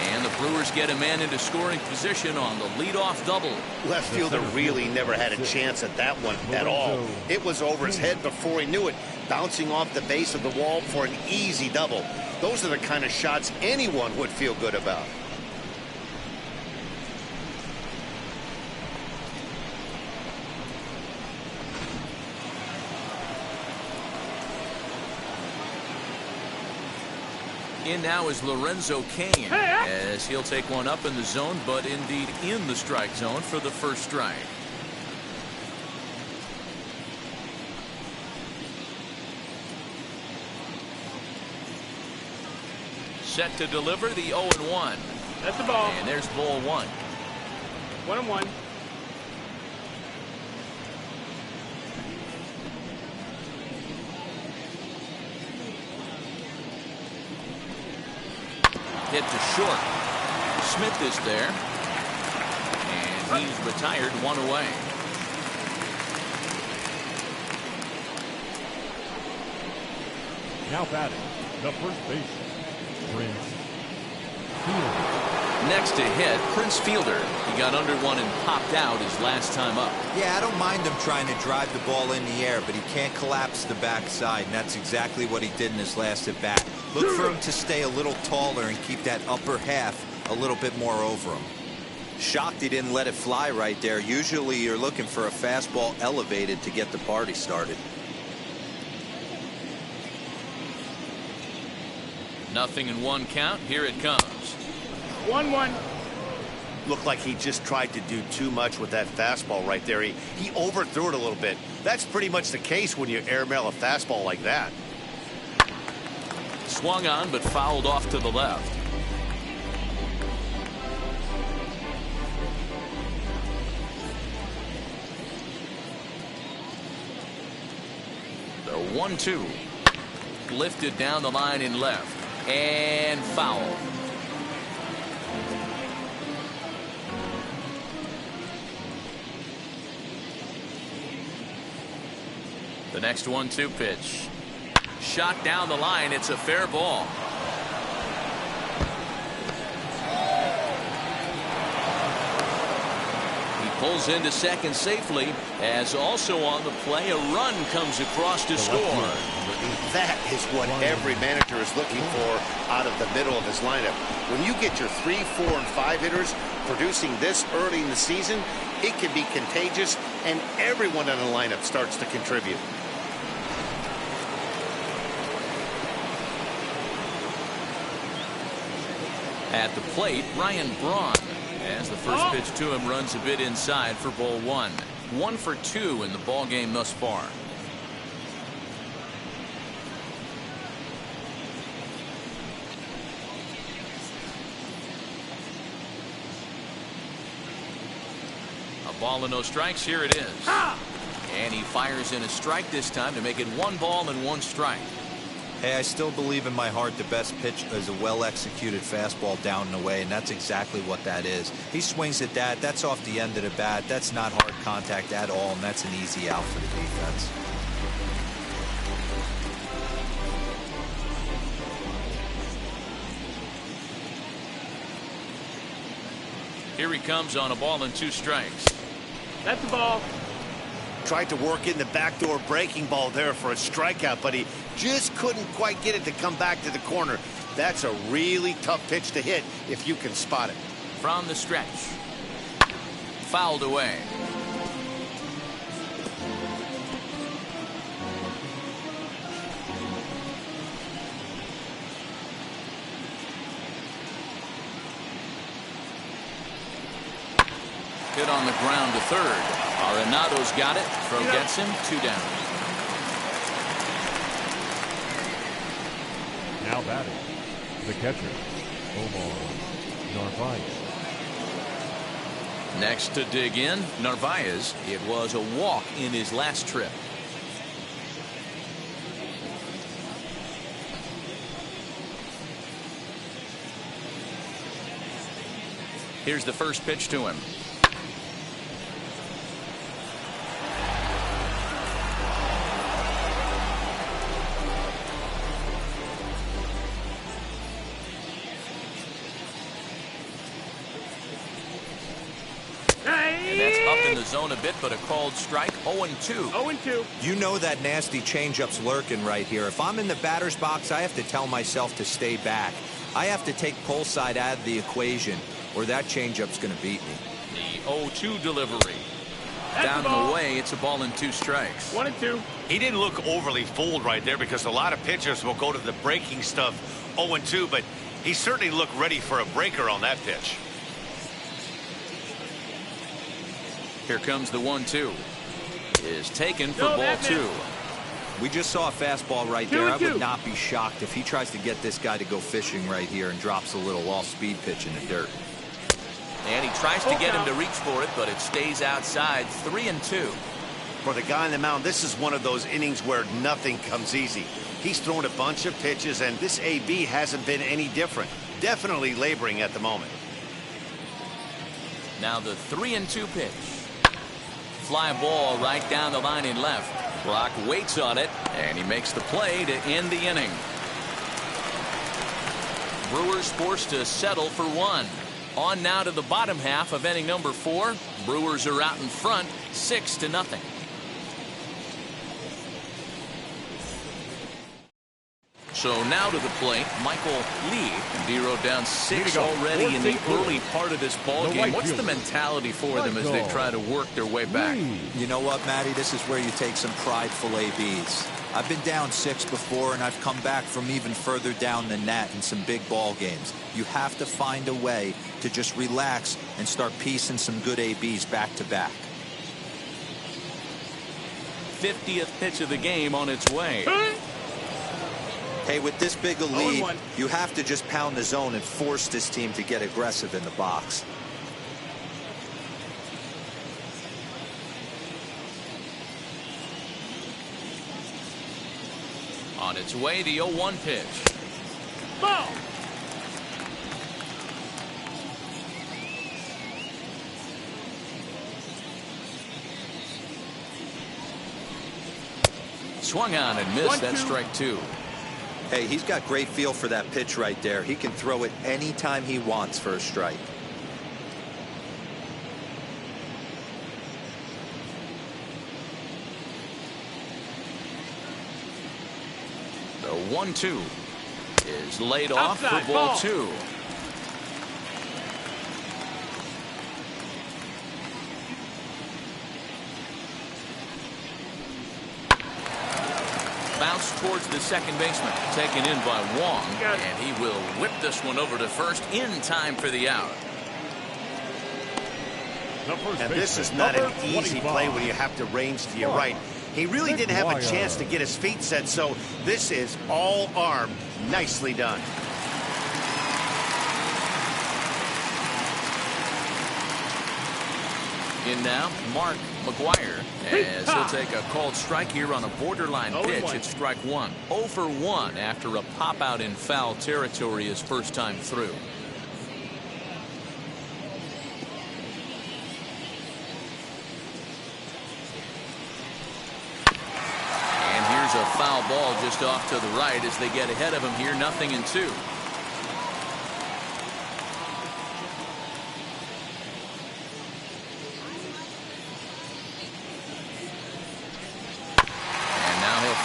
And the Brewers get a man into scoring position on the leadoff double. Left fielder really never had a chance at that one at all. It was over his head before he knew it, bouncing off the base of the wall for an easy double. Those are the kind of shots anyone would feel good about. In now is Lorenzo Cain, as he'll take one up in the zone, but indeed in the strike zone for the first strike. Set to deliver the 0-1. That's the ball. And there's ball 1. 1-1. Hit to short. Smith is there. And he's retired 1 away. Now batting, the first baseman, Prince Fielder. Next to hit, Prince Fielder. He got under one and popped out his last time up. Yeah, I don't mind him trying to drive the ball in the air, but he can't collapse the backside, and that's exactly what he did in his last at bat. Look for him to stay a little taller and keep that upper half a little bit more over him. Shocked he didn't let it fly right there. Usually you're looking for a fastball elevated to get the party started. Nothing in 1 count. Here it comes. 1-1. Looked like he just tried to do too much with that fastball right there. He overthrew it a little bit. That's pretty much the case when you airmail a fastball like that. Swung on, but fouled off to the left. The 1-2. Lifted down the line in left. And foul. The next 1-2 pitch. Shot down the line. It's a fair ball. Pulls into second safely, as also on the play a run comes across to score. That is what every manager is looking for out of the middle of his lineup. When you get your 3, 4, and 5 hitters producing this early in the season, it can be contagious, and everyone in the lineup starts to contribute. At the plate, Ryan Braun, as the first pitch to him runs a bit inside for ball 1. 1 for 2 in the ball game thus far. A ball and no strikes. Here it is. And he fires in a strike this time to make it 1 ball and 1 strike. Hey, I still believe in my heart the best pitch is a well-executed fastball down and away, and that's exactly what that is. He swings at that. That's off the end of the bat. That's not hard contact at all, and that's an easy out for the defense. Here he comes on a ball and 2 strikes. That's the ball. Tried to work in the backdoor breaking ball there for a strikeout, but he just couldn't quite get it to come back to the corner. That's a really tough pitch to hit if you can spot it. From the stretch. Fouled away. Hit on the ground to third. Arenado's got it. Throw gets him. 2 down. Now batting, the catcher, Omar Narvaez. Next to dig in, Narvaez. It was a walk in his last trip. Here's the first pitch to him. Zone a bit, but a called strike. 0-2. 0-2. You know that nasty changeup's lurking right here. If I'm in the batter's box, I have to tell myself to stay back. I have to take pull side out of the equation, or that changeup's going to beat me. The 0-2 delivery. That's down and away. It's a ball and 2 strikes. 1-2. He didn't look overly fooled right there because a lot of pitchers will go to the breaking stuff 0-2, but he certainly looked ready for a breaker on that pitch. Here comes the 1-2. Is taken for ball 2. We just saw a fastball right there. I would not be shocked if he tries to get this guy to go fishing right here and drops a little off-speed pitch in the dirt. And he tries to get him to reach for it, but it stays outside. 3-2. For the guy on the mound, this is one of those innings where nothing comes easy. He's thrown a bunch of pitches, and this AB hasn't been any different. Definitely laboring at the moment. Now the 3-2 pitch. Fly ball right down the line in left. Brock waits on it, and he makes the play to end the inning. Brewers forced to settle for 1. On now to the bottom half of inning number 4. Brewers are out in front, 6-0. So now to the plate, Michael Lee. Dero down 6 already in the early part of this ball game. What's the mentality for them as they try to work their way back? You know what, Matty? This is where you take some prideful ABs. I've been down 6 before, and I've come back from even further down than that in some big ball games. You have to find a way to just relax and start piecing some good ABs back to back. 50th pitch of the game on its way. Hey, with this big a lead, you have to just pound the zone and force this team to get aggressive in the box. On its way, the 0-1 pitch. Ball. Swung on and missed. That strike 2. Hey, he's got great feel for that pitch right there. He can throw it anytime he wants for a strike. The 1-2 is laid off Outside, for ball ball. 2. Bounce towards the second baseman, taken in by Wong, and he will whip this one over to first in time for the out. And this is not an easy play when you have to range to your right. He really didn't have a chance to get his feet set, so this is all arm. Nicely done. In now, Mark McGuire, as he'll take a called strike here on a borderline pitch. It's strike 1. 0 for 1 after a pop out in foul territory his first time through. And here's a foul ball just off to the right as they get ahead of him here, 0-2.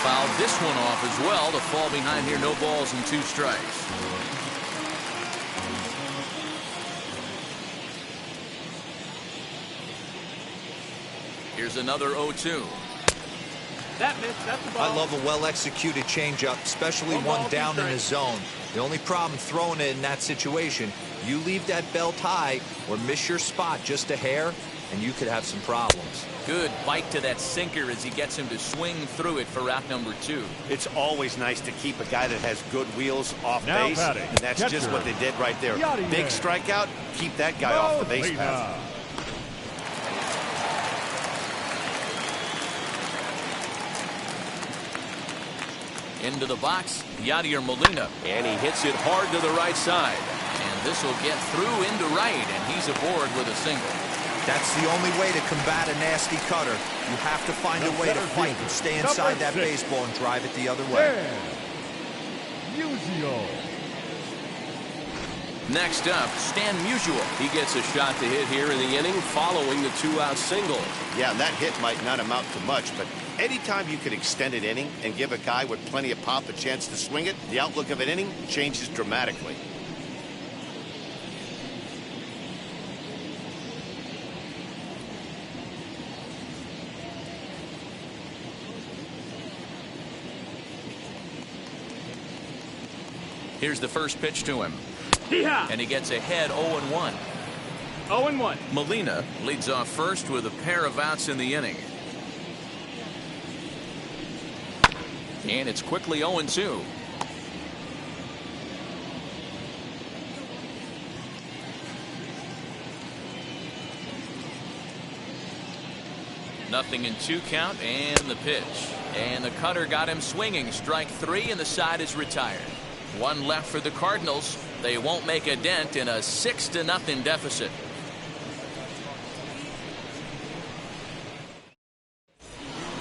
Fouled this one off as well to fall behind here. No balls and 2 strikes. Here's another 0-2. That missed. That's the ball. I love a well-executed changeup, especially one down in his zone. The only problem throwing it in that situation, you leave that belt high or miss your spot just a hair, and you could have some problems. Good bite to that sinker as he gets him to swing through it for out number 2. It's always nice to keep a guy that has good wheels off base, and that's just what they did right there. Big strikeout, keep that guy off the base path. Into the box, Yadier Molina, and he hits it hard to the right side. And this will get through into right, and he's aboard with a single. That's the only way to combat a nasty cutter. You have to find a way to fight and stay inside that baseball and drive it the other way. Next up, Stan Musial. He gets a shot to hit here in the inning following the 2-out single. Yeah, that hit might not amount to much, but anytime you can extend an inning and give a guy with plenty of pop a chance to swing it, the outlook of an inning changes dramatically. Here's the first pitch to him. Yeehaw! And he gets ahead 0-1. 0-1. Molina leads off first with a pair of outs in the inning. And it's quickly 0-2. Nothing in 2 count, and the pitch. And the cutter got him swinging. Strike 3, and the side is retired. 1 left for the Cardinals. They won't make a dent in a 6-0 deficit.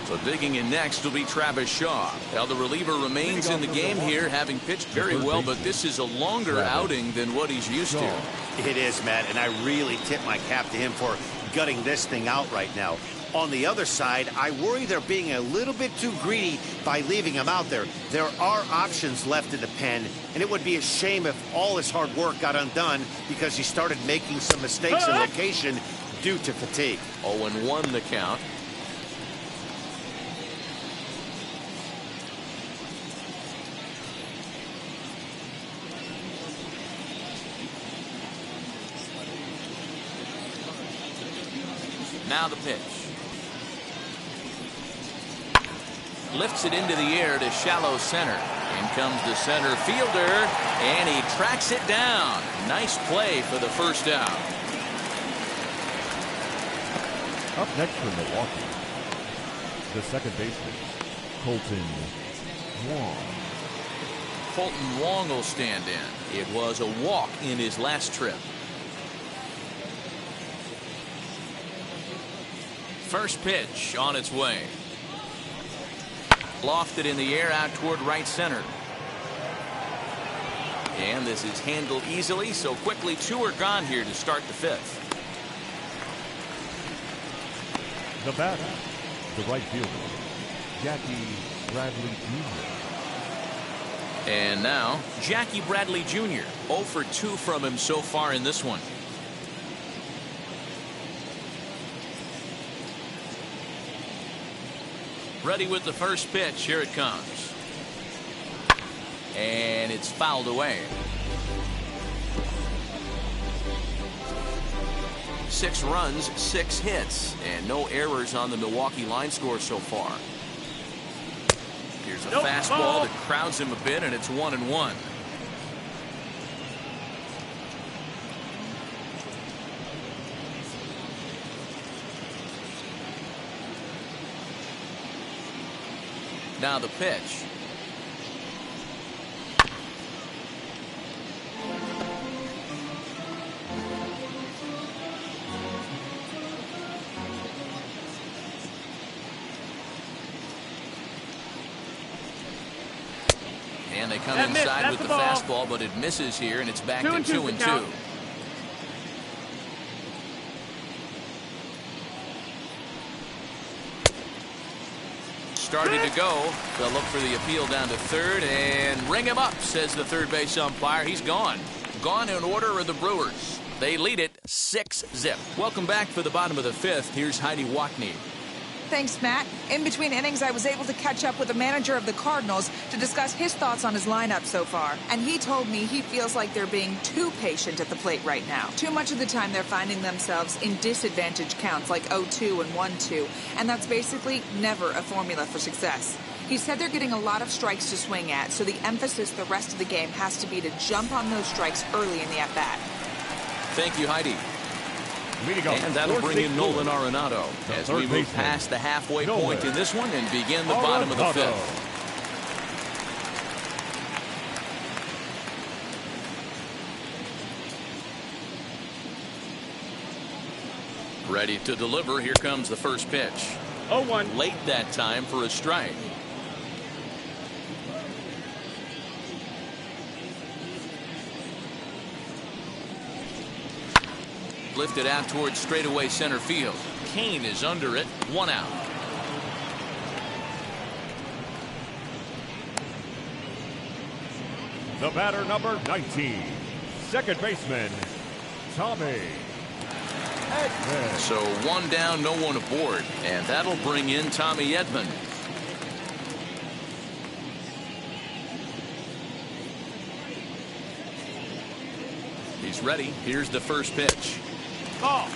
So digging in next will be Travis Shaw. Now the reliever remains in the game here, having pitched very well, but this is a longer outing than what he's used to. It is, Matt, and I really tip my cap to him for gutting this thing out right now. On the other side, I worry they're being a little bit too greedy by leaving him out there. There are options left in the pen, and it would be a shame if all his hard work got undone because he started making some mistakes in location due to fatigue. 0-1 the count. Now the pitch. Lifts it into the air to shallow center. In comes the center fielder, and he tracks it down. Nice play for the first out. Up next for Milwaukee, the second baseman, Colton Wong. Colton Wong will stand in. It was a walk in his last trip. First pitch on its way. Lofted in the air out toward right center. And this is handled easily, so quickly 2 are gone here to start the 5th. The batter, the right fielder, Jackie Bradley Jr. And now, Jackie Bradley Jr. 0 for 2 from him so far in this one. Ready with the first pitch. Here it comes. And it's fouled away. 6 runs, 6 hits, and no errors on the Milwaukee line score so far. Here's a fastball that crowds him a bit, and it's 1-1. Now the pitch. And they come inside with the fastball, but it misses here, and it's back to 2-2. Started to go. They'll look for the appeal down to third and ring him up, says the third base umpire. He's gone. Gone in order are the Brewers. They lead it 6-0. Welcome back for the bottom of the 5th. Here's Heidi Wackney. Thanks, Matt. In between innings, I was able to catch up with the manager of the Cardinals to discuss his thoughts on his lineup so far. And he told me he feels like they're being too patient at the plate right now. Too much of the time, they're finding themselves in disadvantage counts like 0-2 and 1-2. And that's basically never a formula for success. He said they're getting a lot of strikes to swing at, so the emphasis the rest of the game has to be to jump on those strikes early in the at-bat. Thank you, Heidi. And that'll bring in Nolan Arenado as we move past the halfway point in this one and begin the bottom of the 5th. Ready to deliver. Here comes the first pitch. 0-1. Late that time for a strike. Lifted out towards straightaway center field. Kane is under it. 1 out. The batter, number 19, second baseman, Tommy Edman. So 1 down, no one aboard. And that'll bring in Tommy Edman. He's ready. Here's the first pitch. Ball.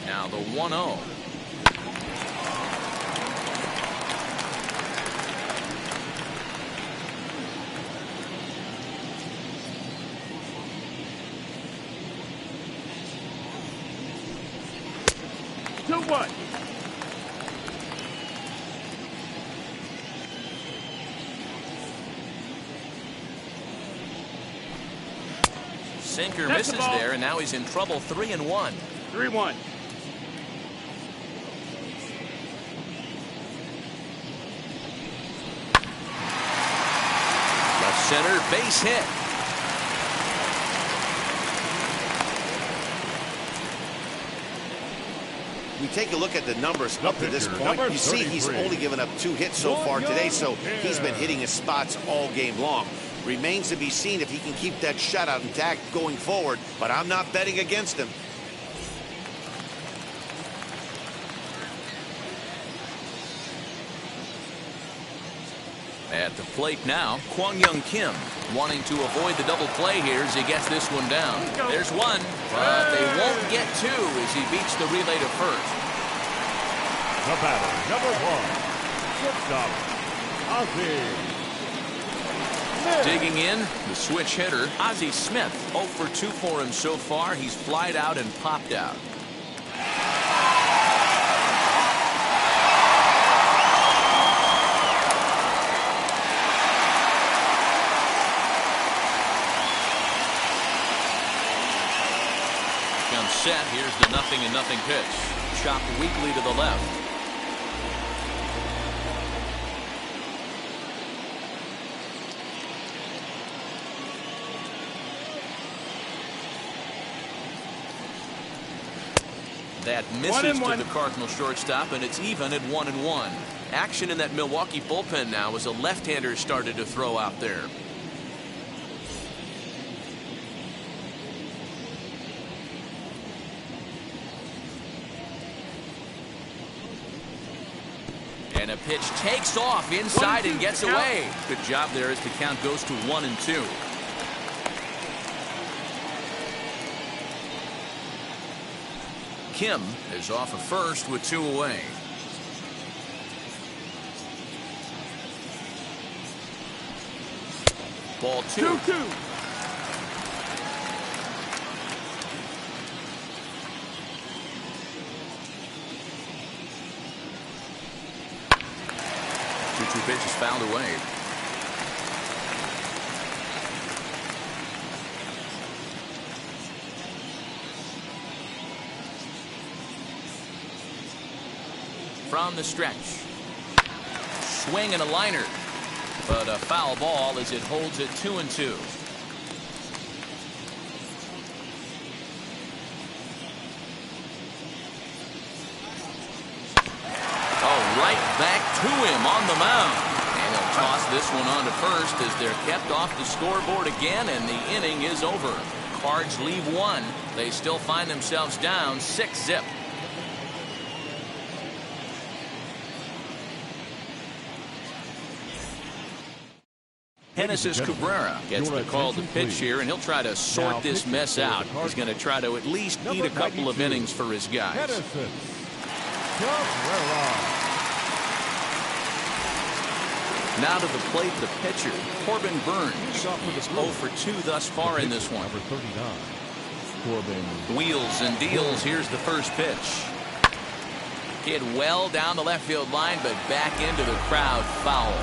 Now the 1-0. Sinker misses there, and now he's in trouble. 3-1. 3-1. Left center, base hit. We take a look at the numbers up to this point. You see he's only given up 2 hits so far today, so he's been hitting his spots all game long. Remains to be seen if he can keep that shutout intact going forward, but I'm not betting against him. At the plate now, Kwang Young Kim wanting to avoid the double play here as he gets this one down. There's one, but they won't get 2 as he beats the relay to first. The batter, number 1, shortstop, Ozzie. Digging in, the switch hitter, Ozzie Smith. 0 for 2 for him so far. He's flied out and popped out. Comes set. Here's the 0-0 pitch. Chopped weakly to the left. That misses to the Cardinals shortstop, and it's even at 1-1. Action in that Milwaukee bullpen now as a left-hander started to throw out there. And a pitch takes off inside and gets away. Good job there as the count goes to 1-2. Kim is off of first with 2 away. Ball 2-2. Two pitches fouled away. From the stretch. Swing and a liner. But a foul ball as it holds it 2-2. Right back to him on the mound. And he'll toss this one on to first as they're kept off the scoreboard again, and the inning is over. Cards leave 1. They still find themselves down 6-zip. Genesis Cabrera gets the call to pitch here, and he'll try to sort this mess out. He's going to try to at least eat a couple of innings for his guys. Now to the plate, the pitcher, Corbin Burns. He's 0 for 2 thus far in this one. Wheels and deals. Here's the first pitch. Hit well down the left field line, but back into the crowd, foul.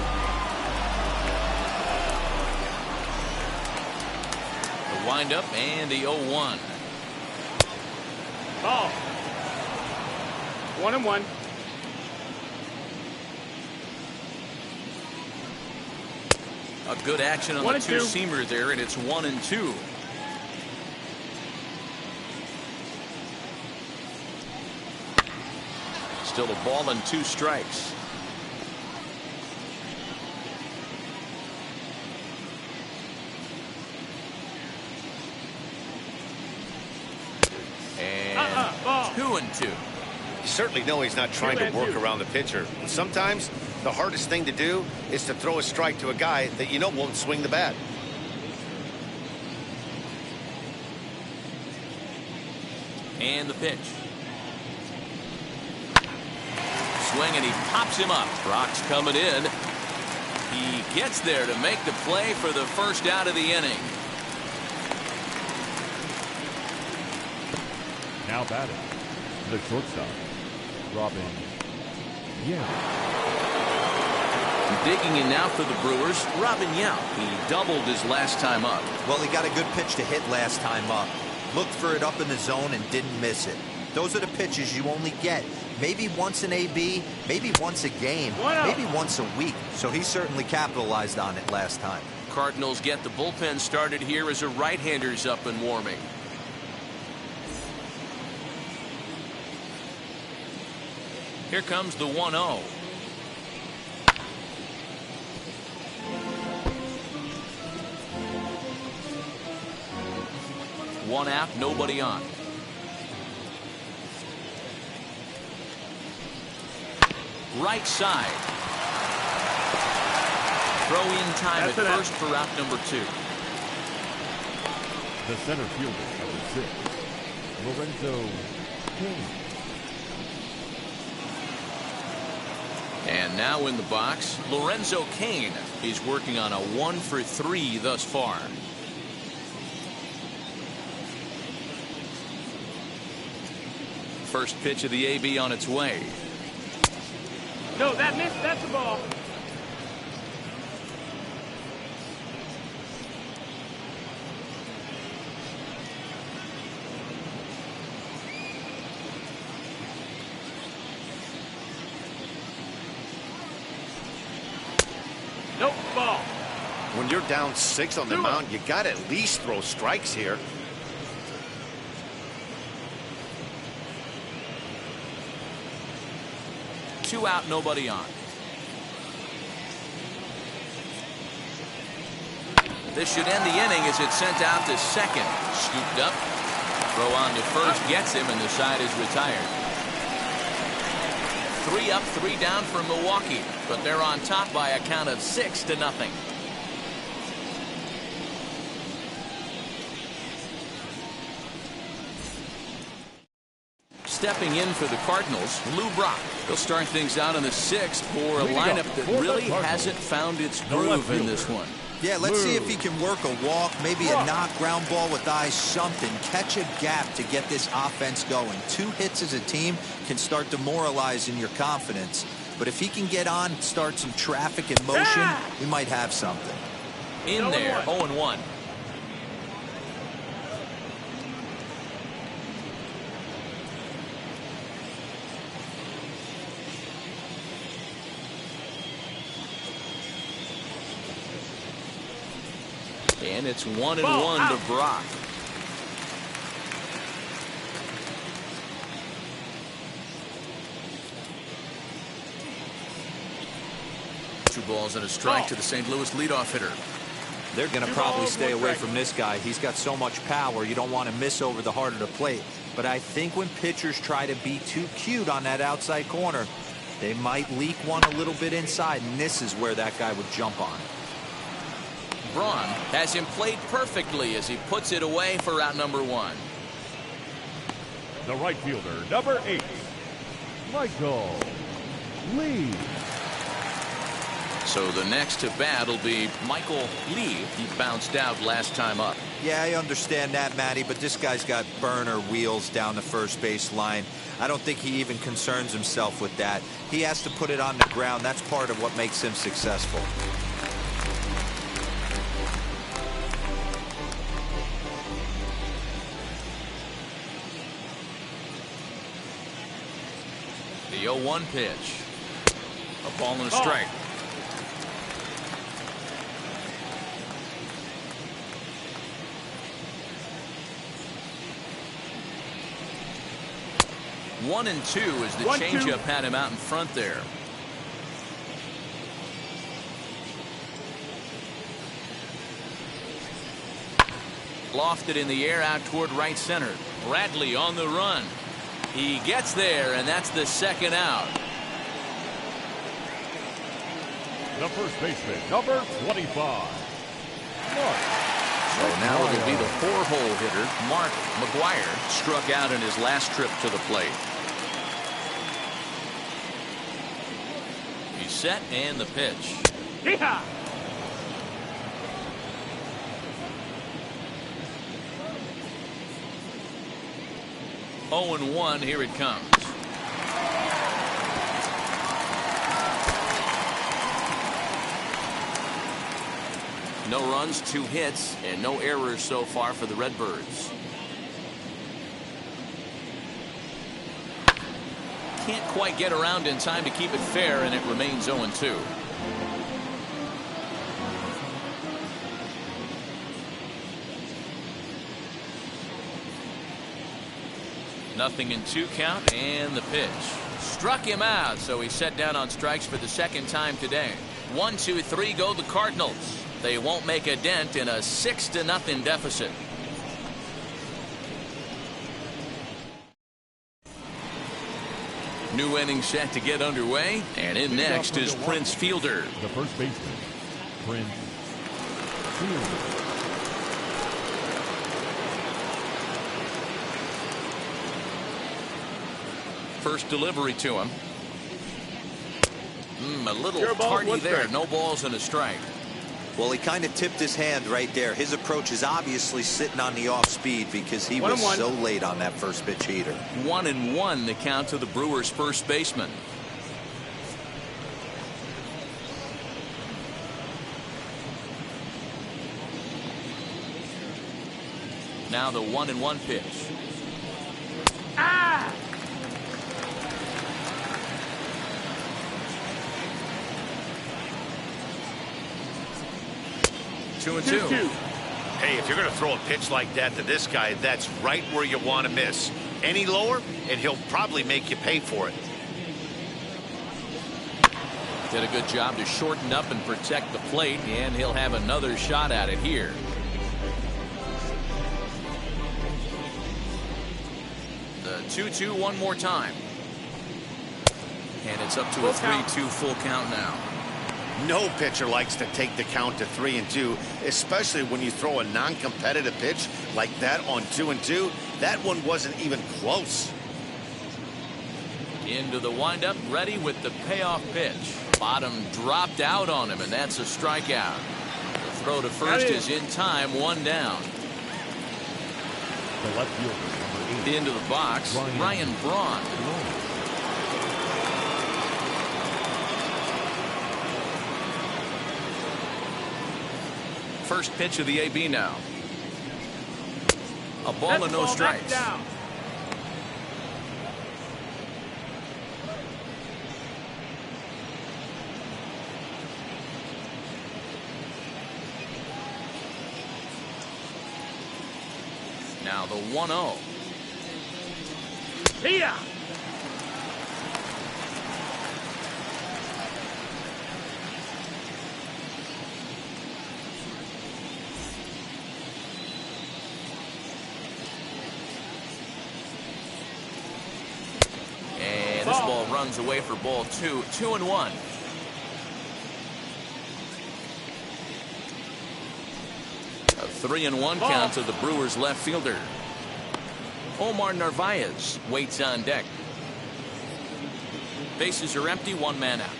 The windup and the 0-1. Ball. 1-1. A good action on the two-seamer there, and it's 1-2. Still a ball and 2 strikes. And 2-2. You certainly know he's not trying to work around the pitcher. Sometimes the hardest thing to do is to throw a strike to a guy that you know won't swing the bat. And the pitch. Swing, and he pops him up. Brock's coming in. He gets there to make the play for the first out of the inning. Now batting, the shortstop, Robin. Digging in now for the Brewers, Robin Yount. He doubled his last time up. Well, he got a good pitch to hit last time up. Looked for it up in the zone and didn't miss it. Those are the pitches you only get maybe once in AB, maybe once a game, maybe once a week. So he certainly capitalized on it last time. Cardinals get the bullpen started here as a right-hander's up and warming. Here comes the 1-0. One out, nobody on. Right side. Throw in time at first for out number 2. The center fielder, number 6, Lorenzo King. And now in the box, Lorenzo Cain. He's working on a 1 for 3 thus far. First pitch of the AB on its way. No, that missed. That's a ball. Nope, ball. When you're down 6 on the mound, you got to at least throw strikes here. 2 out, nobody on. This should end the inning as it's sent out to second. Scooped up. Throw on to first gets him, and the side is retired. 3 up, 3 down for Milwaukee, but they're on top by a count of 6-0. Stepping in for the Cardinals, Lou Brock. He'll start things out in the 6th for a lineup that really hasn't found its groove in this one. Yeah, let's see if he can work a walk, maybe a knock, ground ball with eyes, something. Catch a gap to get this offense going. 2 hits as a team can start demoralizing your confidence. But if he can get on, start some traffic in motion, we might have something. In there, 0-1. And it's 1-1 to Brock. Two balls and a strike to the St. Louis leadoff hitter. They're going to probably stay away from this guy. He's got so much power. You don't want to miss over the heart of the plate. But I think when pitchers try to be too cute on that outside corner, they might leak one a little bit inside, and this is where that guy would jump on. Braun has him played perfectly as he puts it away for out number 1. The right fielder, number 8, Michael Lee. So the next to bat will be Michael Lee. He bounced out last time up. Yeah, I understand that, Matty, but this guy's got burner wheels down the first base line. I don't think he even concerns himself with that. He has to put it on the ground. That's part of what makes him successful. The 0-1 pitch. A ball and a strike. One and 2 as the changeup had him out in front there. Lofted in the air out toward right center. Bradley on the run. He gets there, and that's the second out. The first baseman, number 25, Mark. So now it'll be the 4-hole hitter, Mark McGwire, struck out in his last trip to the plate. He's set, and the pitch. Yeehaw! Oh, and 1, here it comes. No runs, 2 hits, and no errors so far for the Redbirds. Can't quite get around in time to keep it fair, and it remains 0-2. Nothing in 2 count, and the pitch. Struck him out, so he's set down on strikes for the second time today. 1, 2, 3 go the Cardinals. They won't make a dent in a 6-0 deficit. New inning set to get underway, and in next is Prince Fielder. The first baseman, Prince Fielder. First delivery to him. A little tardy there. No balls and a strike. Well, he kind of tipped his hand right there. His approach is obviously sitting on the off speed because he was so late on that first pitch heater. 1-1 the count to the Brewers' first baseman. Now the 1-1 pitch. Ah! 2-2. Hey, if you're going to throw a pitch like that to this guy, that's right where you want to miss. Any lower, and he'll probably make you pay for it. Did a good job to shorten up and protect the plate, and he'll have another shot at it here. The 2-2 one more time. And it's up to a 3-2 full count now. No pitcher likes to take the count to 3-2, especially when you throw a non-competitive pitch like that on 2-2. That one wasn't even close. Into the windup, ready with the payoff pitch. Bottom dropped out on him, and that's a strikeout. The throw to first is in time, one down. The left fielder, number 8. Into the box, Ryan Braun. First pitch of the AB now. A ball and no strikes. Now the 1-0. Here. And this ball runs away for ball 2. 2-1. A 3-1 count to the Brewers left fielder. Omar Narvaez waits on deck. Bases are empty, one man out.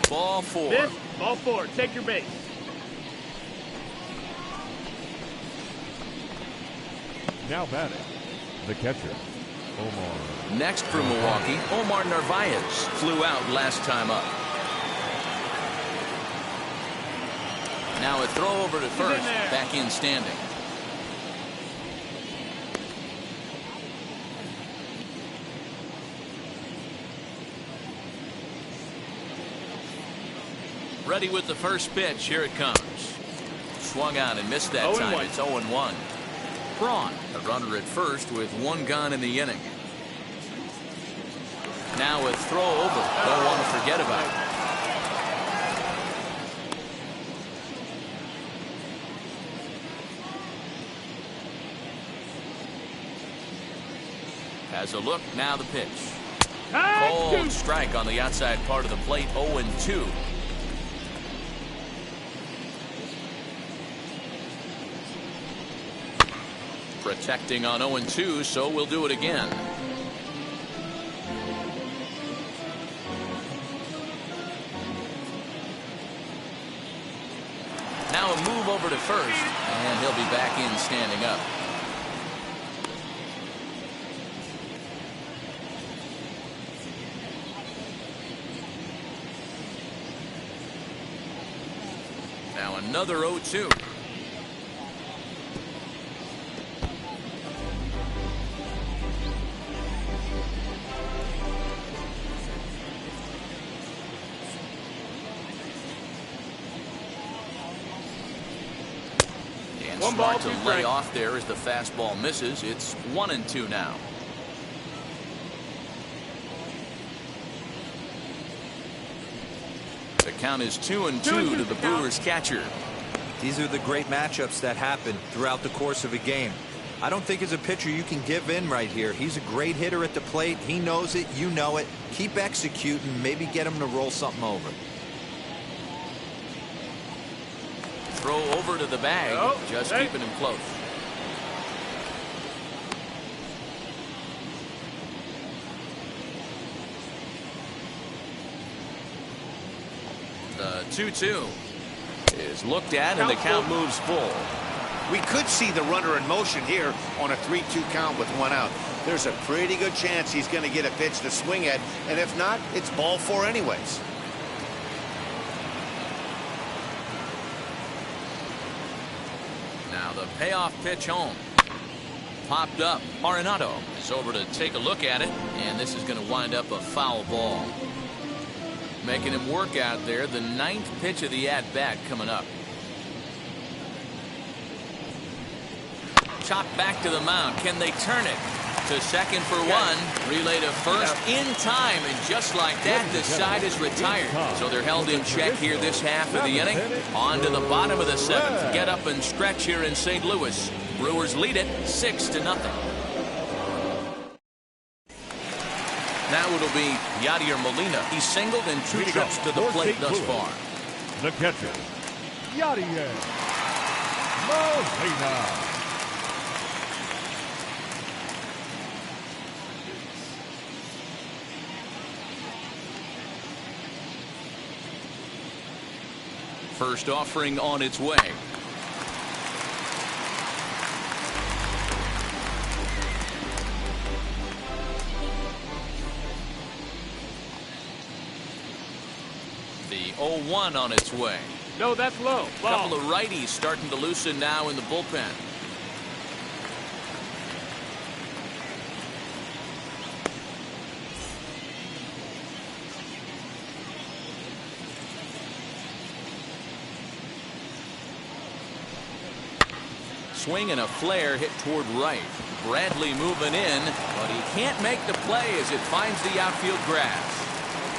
Ball 4. Ball 4. Take your base. Now batting, the catcher, Omar. Next for Milwaukee, Omar Narvaez flew out last time up. Now a throw over to first, back in standing. Ready with the first pitch. Here it comes. Swung on and missed that time. It's 0-1. Braun, a runner at first with one gone in the inning. Now a throw over. Don't want to forget about it. Has a look. Now the pitch. Cold strike on the outside part of the plate. 0-2. Protecting on 0-2, so we'll do it again. Now a move over to first, and he'll be back in standing up. Now another 0-2. Smart to lay off there as the fastball misses. It's 1-2 now. The count is 2-2 to the Brewers catcher. These are the great matchups that happen throughout the course of a game. I don't think as a pitcher you can give in right here. He's a great hitter at the plate. He knows it. You know it. Keep executing. Maybe get him to roll something over. Throw over to the bag, just keeping him close. The 2-2 is looked at, and the count moves full. We could see the runner in motion here on a 3-2 count with one out. There's a pretty good chance he's going to get a pitch to swing at, and if not, it's ball 4 anyways. Now the payoff pitch home. Popped up. Arenado is over to take a look at it, and this is going to wind up a foul ball. Making him work out there. The 9th pitch of the at-bat coming up. Chopped back to the mound. Can they turn it? To second for one. Relay to first in time. And just like that, the side is retired. So they're held in check here this half of the inning. On to the bottom of the seventh. Get up and stretch here in St. Louis. Brewers lead it 6-0. Now it'll be Yadier Molina. He's singled in 2 trips to the plate thus far. The catcher, Yadier Molina. First offering on its way. The 0-1 on its way. No, that's low. Ball. Couple of righties starting to loosen now in the bullpen. Swing and a flare hit toward right. Bradley moving in, but he can't make the play as it finds the outfield grass.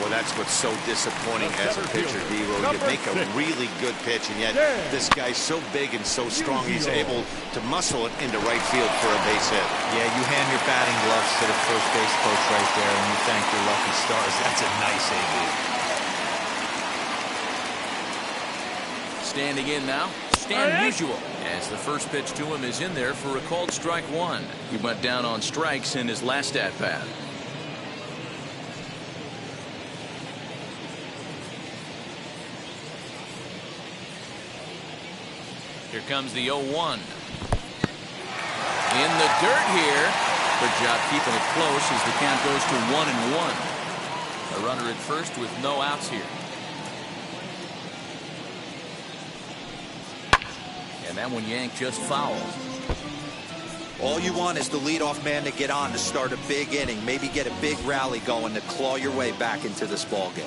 Well, that's what's so disappointing as a pitcher, D-Row. You make a really good pitch, and yet this guy's so big and so strong, he's able to muscle it into right field for a base hit. Yeah, you hand your batting gloves to the first base coach right there, and you thank your lucky stars. That's a nice AB. Standing in now, Stan Musial, as the first pitch to him is in there for a called strike one. He went down on strikes in his last at-bat. Here comes the 0-1. In the dirt here. Good job keeping it close as the count goes to 1-1. A runner at first with no outs here. And that one yanked just foul. All you want is the leadoff man to get on to start a big inning, maybe get a big rally going to claw your way back into this ball game.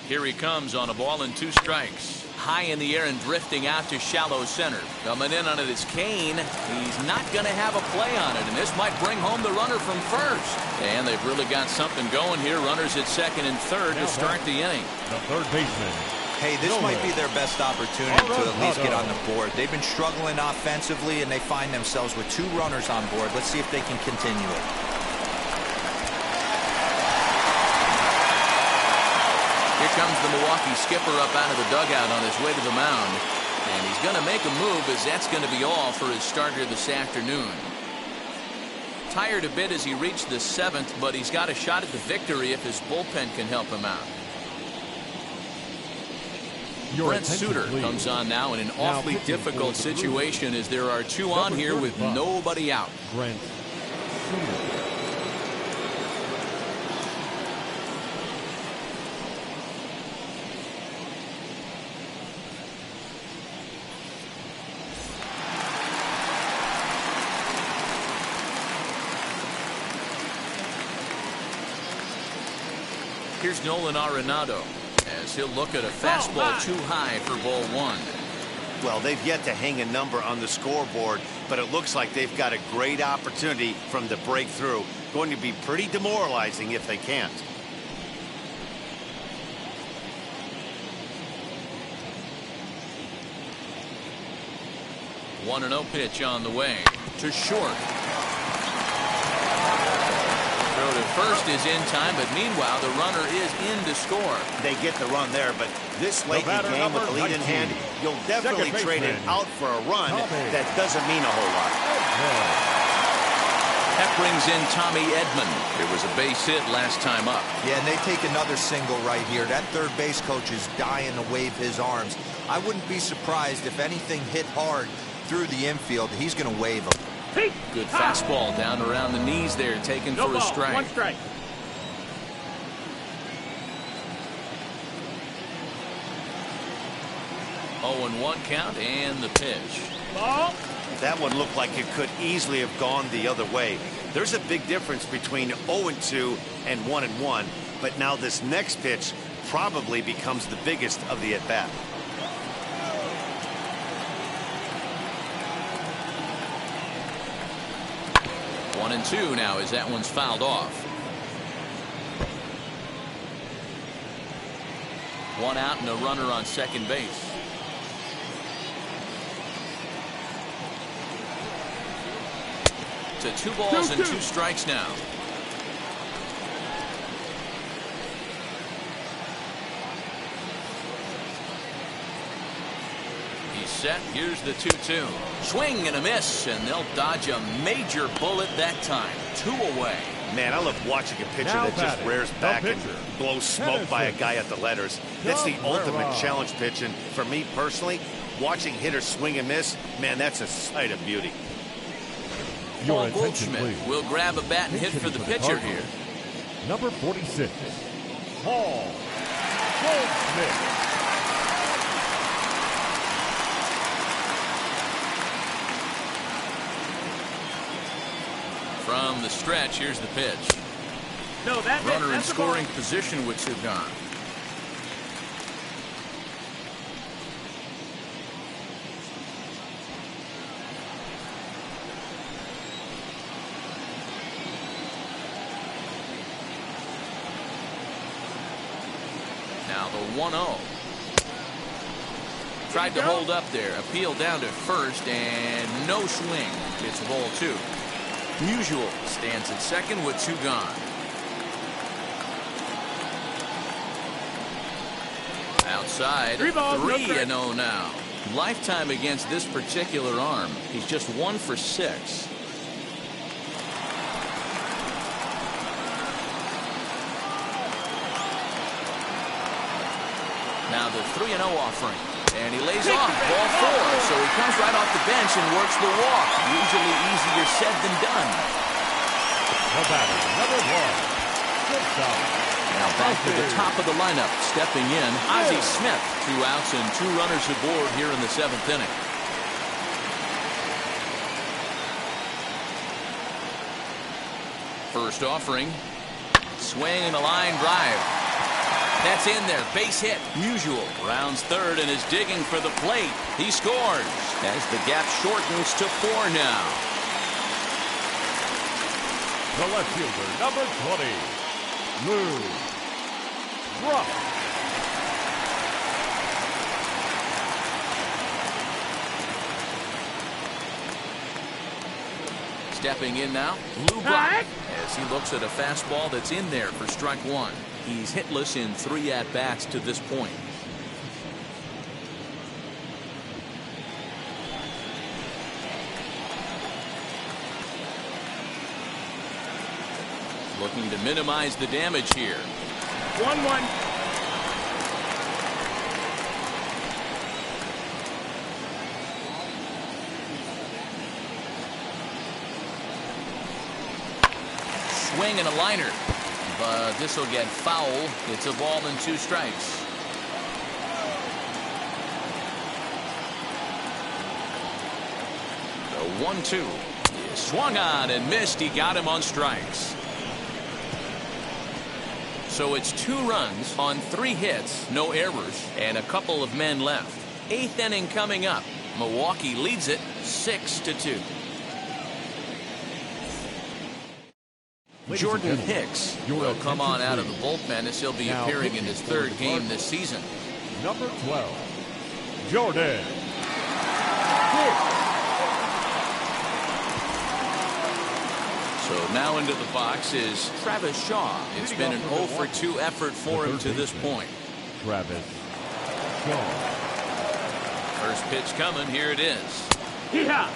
Here he comes on a ball and 2 strikes. High in the air and drifting out to shallow center. Coming in on it is Kane. He's not going to have a play on it, and this might bring home the runner from first. And they've really got something going here. Runners at second and third to start the inning. The third baseman. Hey, this might be their best opportunity to at least get on the board. They've been struggling offensively, and they find themselves with 2 runners on board. Let's see if they can continue it. Here comes the Milwaukee skipper up out of the dugout on his way to the mound. And he's going to make a move, as that's going to be all for his starter this afternoon. Tired a bit as he reached the 7th, but he's got a shot at the victory if his bullpen can help him out. Brent Suter comes on now in an awfully difficult situation as there are 2 on here with nobody out. Brent Suter. Here's Nolan Arenado as he'll look at a fastball too high for ball 1. Well, they've yet to hang a number on the scoreboard, but it looks like they've got a great opportunity from the breakthrough. Going to be pretty demoralizing if they can't. One 1-0 pitch on the way to short. Throw to first is in time, but meanwhile the runner is in to score. They get the run there, but this late in the game with the lead in hand, you'll definitely trade it out for a run that doesn't mean a whole lot. That brings in Tommy Edman. It was a base hit last time up. Yeah, and they take another single right here. That third base coach is dying to wave his arms. I wouldn't be surprised if anything hit hard through the infield. He's going to wave them. Good fastball down around the knees there, taken for a strike. 1 strike. Oh, 0-1 count and the pitch. Ball. That one looked like it could easily have gone the other way. There's a big difference between 0-2 and 1-1, but now this next pitch probably becomes the biggest of the at-bat. 1-2 now as that one's fouled off. 1 out and a runner on second base. To 2 balls and 2 strikes now. He's set. Here's the 2-2. Swing and a miss, and they'll dodge a major bullet that time. 2 away. Man, I love watching a pitcher Now that just batting, rears the back and pitcher. blows smoke by a guy at the letters. That's the ultimate challenge pitch, and for me personally, watching hitters swing and miss, man, that's a sight of beauty. Your Paul attention, Goldschmidt please. will grab a bat and hit for the pitcher here. Number 46, Paul Goldschmidt. From the stretch, here's the pitch. No, that Runner in that's a ball. scoring position with 2 gone. Now the 1-0. Tried to hold up there. Appeal down to first and no swing. It's ball 2. Musial stands at second with 2 gone. Outside, 3 balls, no 3-0 now. Lifetime against this particular arm. He's just 1 for 6. Now the 3-0 offering. And he lays off ball 4. So he comes right off the bench and works the walk. Usually easier said than done. The batter, number 1, good stop. Now back to the top of the lineup. Stepping in, Ozzie Smith. 2 outs and 2 runners aboard here in the 7th inning. First offering. Swing and a line drive. That's in there. Base hit. Musial rounds third and is digging for the plate. He scores as the gap shortens to 4 now. The left fielder, number 20, Lou Brock. Stepping in now, Lou Brock, as he looks at a fastball that's in there for strike 1. He's hitless in 3 at-bats to this point. Looking to minimize the damage here. 1-1. Swing and a liner. But this will get foul. It's a ball and 2 strikes. The 1-2. Swung on and missed. He got him on strikes. So it's 2 runs on 3 hits, no errors, and a couple of men left. 8th inning coming up. Milwaukee leads it 6-2. Jordan Hicks will come on out of the bullpen as he'll be appearing in his 3rd game this season. Number 12, Jordan Hicks. So now into the box is Travis Shaw. It's been an 0 for 2 effort for him to this point. Travis Shaw. First pitch coming. Here it is. Yeah.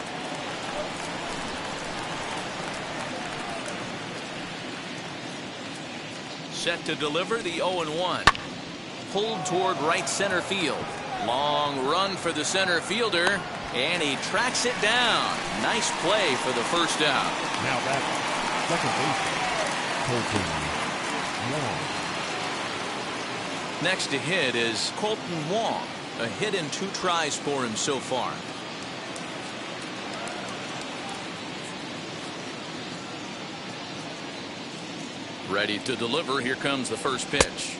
Set to deliver the 0-1. Pulled toward right center field. Long run for the center fielder, and he tracks it down. Nice play for the first out. Now that's second baseman, Colton Wong. Next to hit is Colton Wong. A hit in 2 tries for him so far. Ready to deliver. Here comes the first pitch.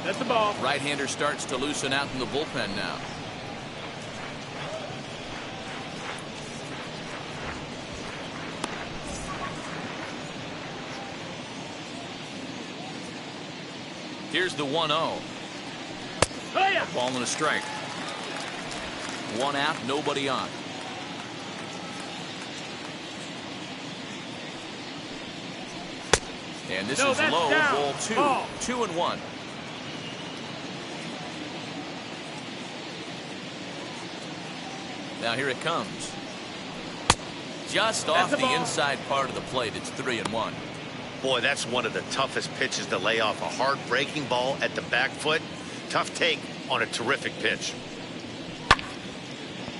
That's the ball. Right-hander starts to loosen out in the bullpen now. Here's the 1-0. Oh, yeah. A ball and a strike. One out, nobody on. And this is that's low, down. ball 2. Ball. 2-1. Now here it comes. Just off the inside part of the plate. It's 3-1. Boy, that's one of the toughest pitches to lay off. A hard breaking ball at the back foot. Tough take on a terrific pitch.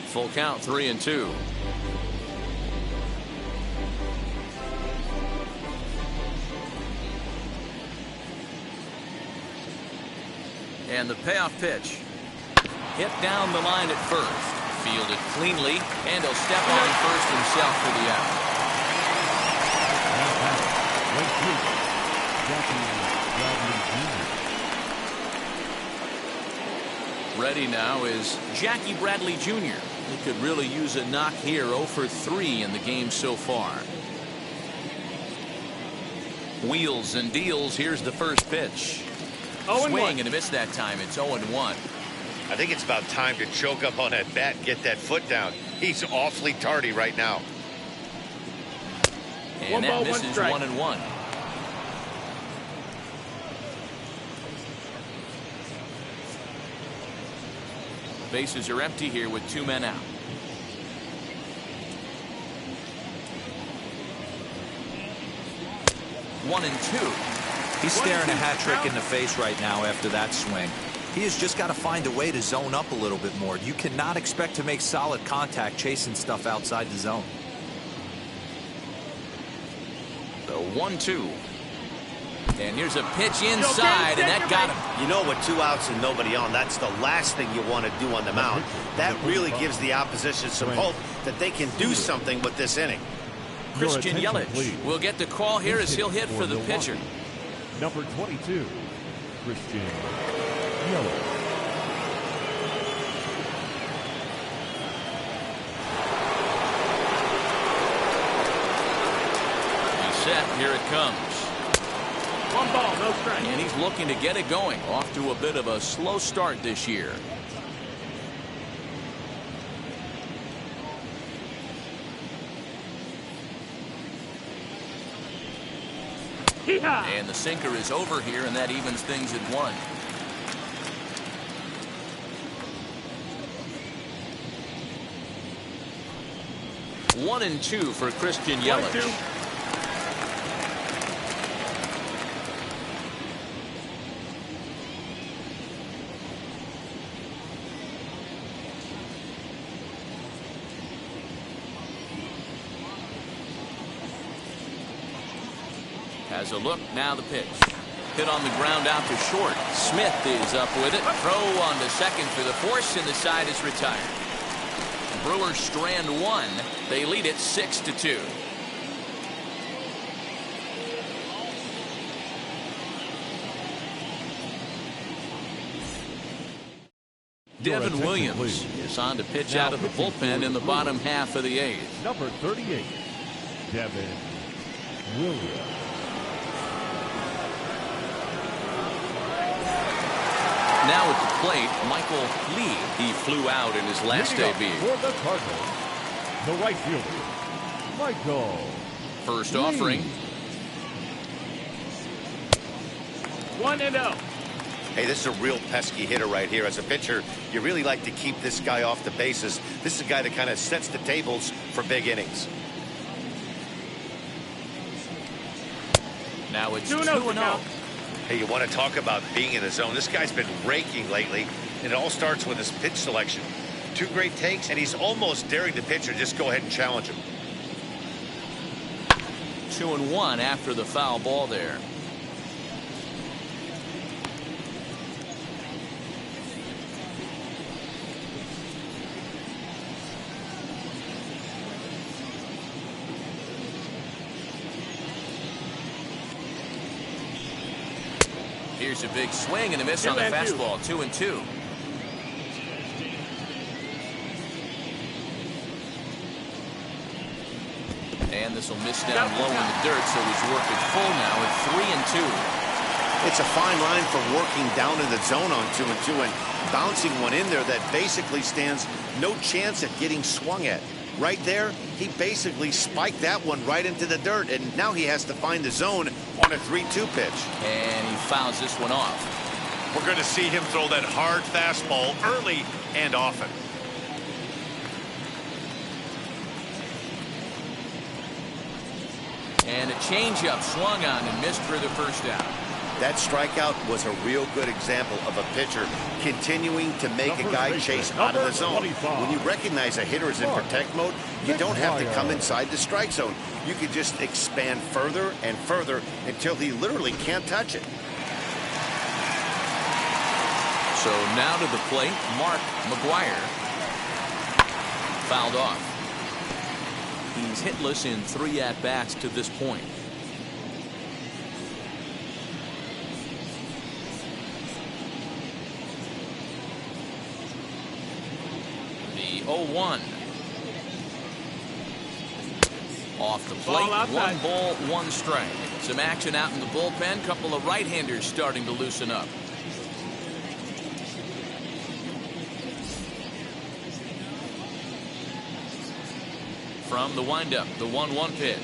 Full count, 3-2. And the payoff pitch. Hit down the line at first. Fielded cleanly, and he'll step on first himself for the out. Ready now is Jackie Bradley Jr. He could really use a knock here. 0 for 3 in the game so far. Wheels and deals. Here's the first pitch. Swing and a miss that time. It's 0-1. I think it's about time to choke up on that bat and get that foot down. He's awfully tardy right now. And that misses 1-1. Bases are empty here with 2 men out. One and two. He's staring a hat trick in the face right now after that swing. He has just got to find a way to zone up a little bit more. You cannot expect to make solid contact chasing stuff outside the zone. The 1-2. And here's a pitch inside, and that got him. You know, with 2 outs and nobody on, that's the last thing you want to do on the mound. That really gives the opposition some hope that they can do something with this inning. Christian Yelich will get the call here as he'll hit for the pitcher. Number 22, Christian Yelich. He's set. Here it comes. 1 ball, no strike. And he's looking to get it going. Off to a bit of a slow start this year. And the sinker is over here, and that evens things at 1. One and two for Christian Yelich. Has a look, now the pitch. Hit on the ground out to short. Smith is up with it. Throw on to second for the force, and the side is retired. Brewers strand 1. They lead it 6-2. Devin Williams is on to pitch out of the bullpen in the bottom half of the 8th. Number 38, Devin Williams. Now at the plate, Michael Lee. He flew out in his last debut. For the Cardinals, the right fielder, Michael First Lee. offering. 1-0. Hey, this is a real pesky hitter right here. As a pitcher, you really like to keep this guy off the bases. This is a guy that kind of sets the tables for big innings. Now it's 2-0. Hey, you want to talk about being in the zone. This guy's been raking lately, and it all starts with his pitch selection. 2 great takes, and he's almost daring the pitcher. Just go ahead and challenge him. 2-1 after the foul ball there. Here's a big swing and a miss on the fastball. 2-2. And this will miss down low in the dirt, so he's working full now at 3-2. It's a fine line for working down in the zone on 2-2 and bouncing one in there that basically stands no chance at getting swung at. Right there, he basically spiked that one right into the dirt, and now he has to find the zone on a 3-2 pitch. And he fouls this one off. We're going to see him throw that hard fastball early and often. And a changeup swung on and missed for the first out. That strikeout was a real good example of a pitcher continuing to make a guy chase out of the zone. When you recognize a hitter is in protect mode, you don't have to come inside the strike zone. You can just expand further and further until he literally can't touch it. So now to the plate, Mark McGuire. Fouled off. He's hitless in 3 at-bats to this point. The 0-1. Off the plate, 1 ball, 1 strike. Some action out in the bullpen. Couple of right-handers starting to loosen up. From the windup, the 1-1 pitch.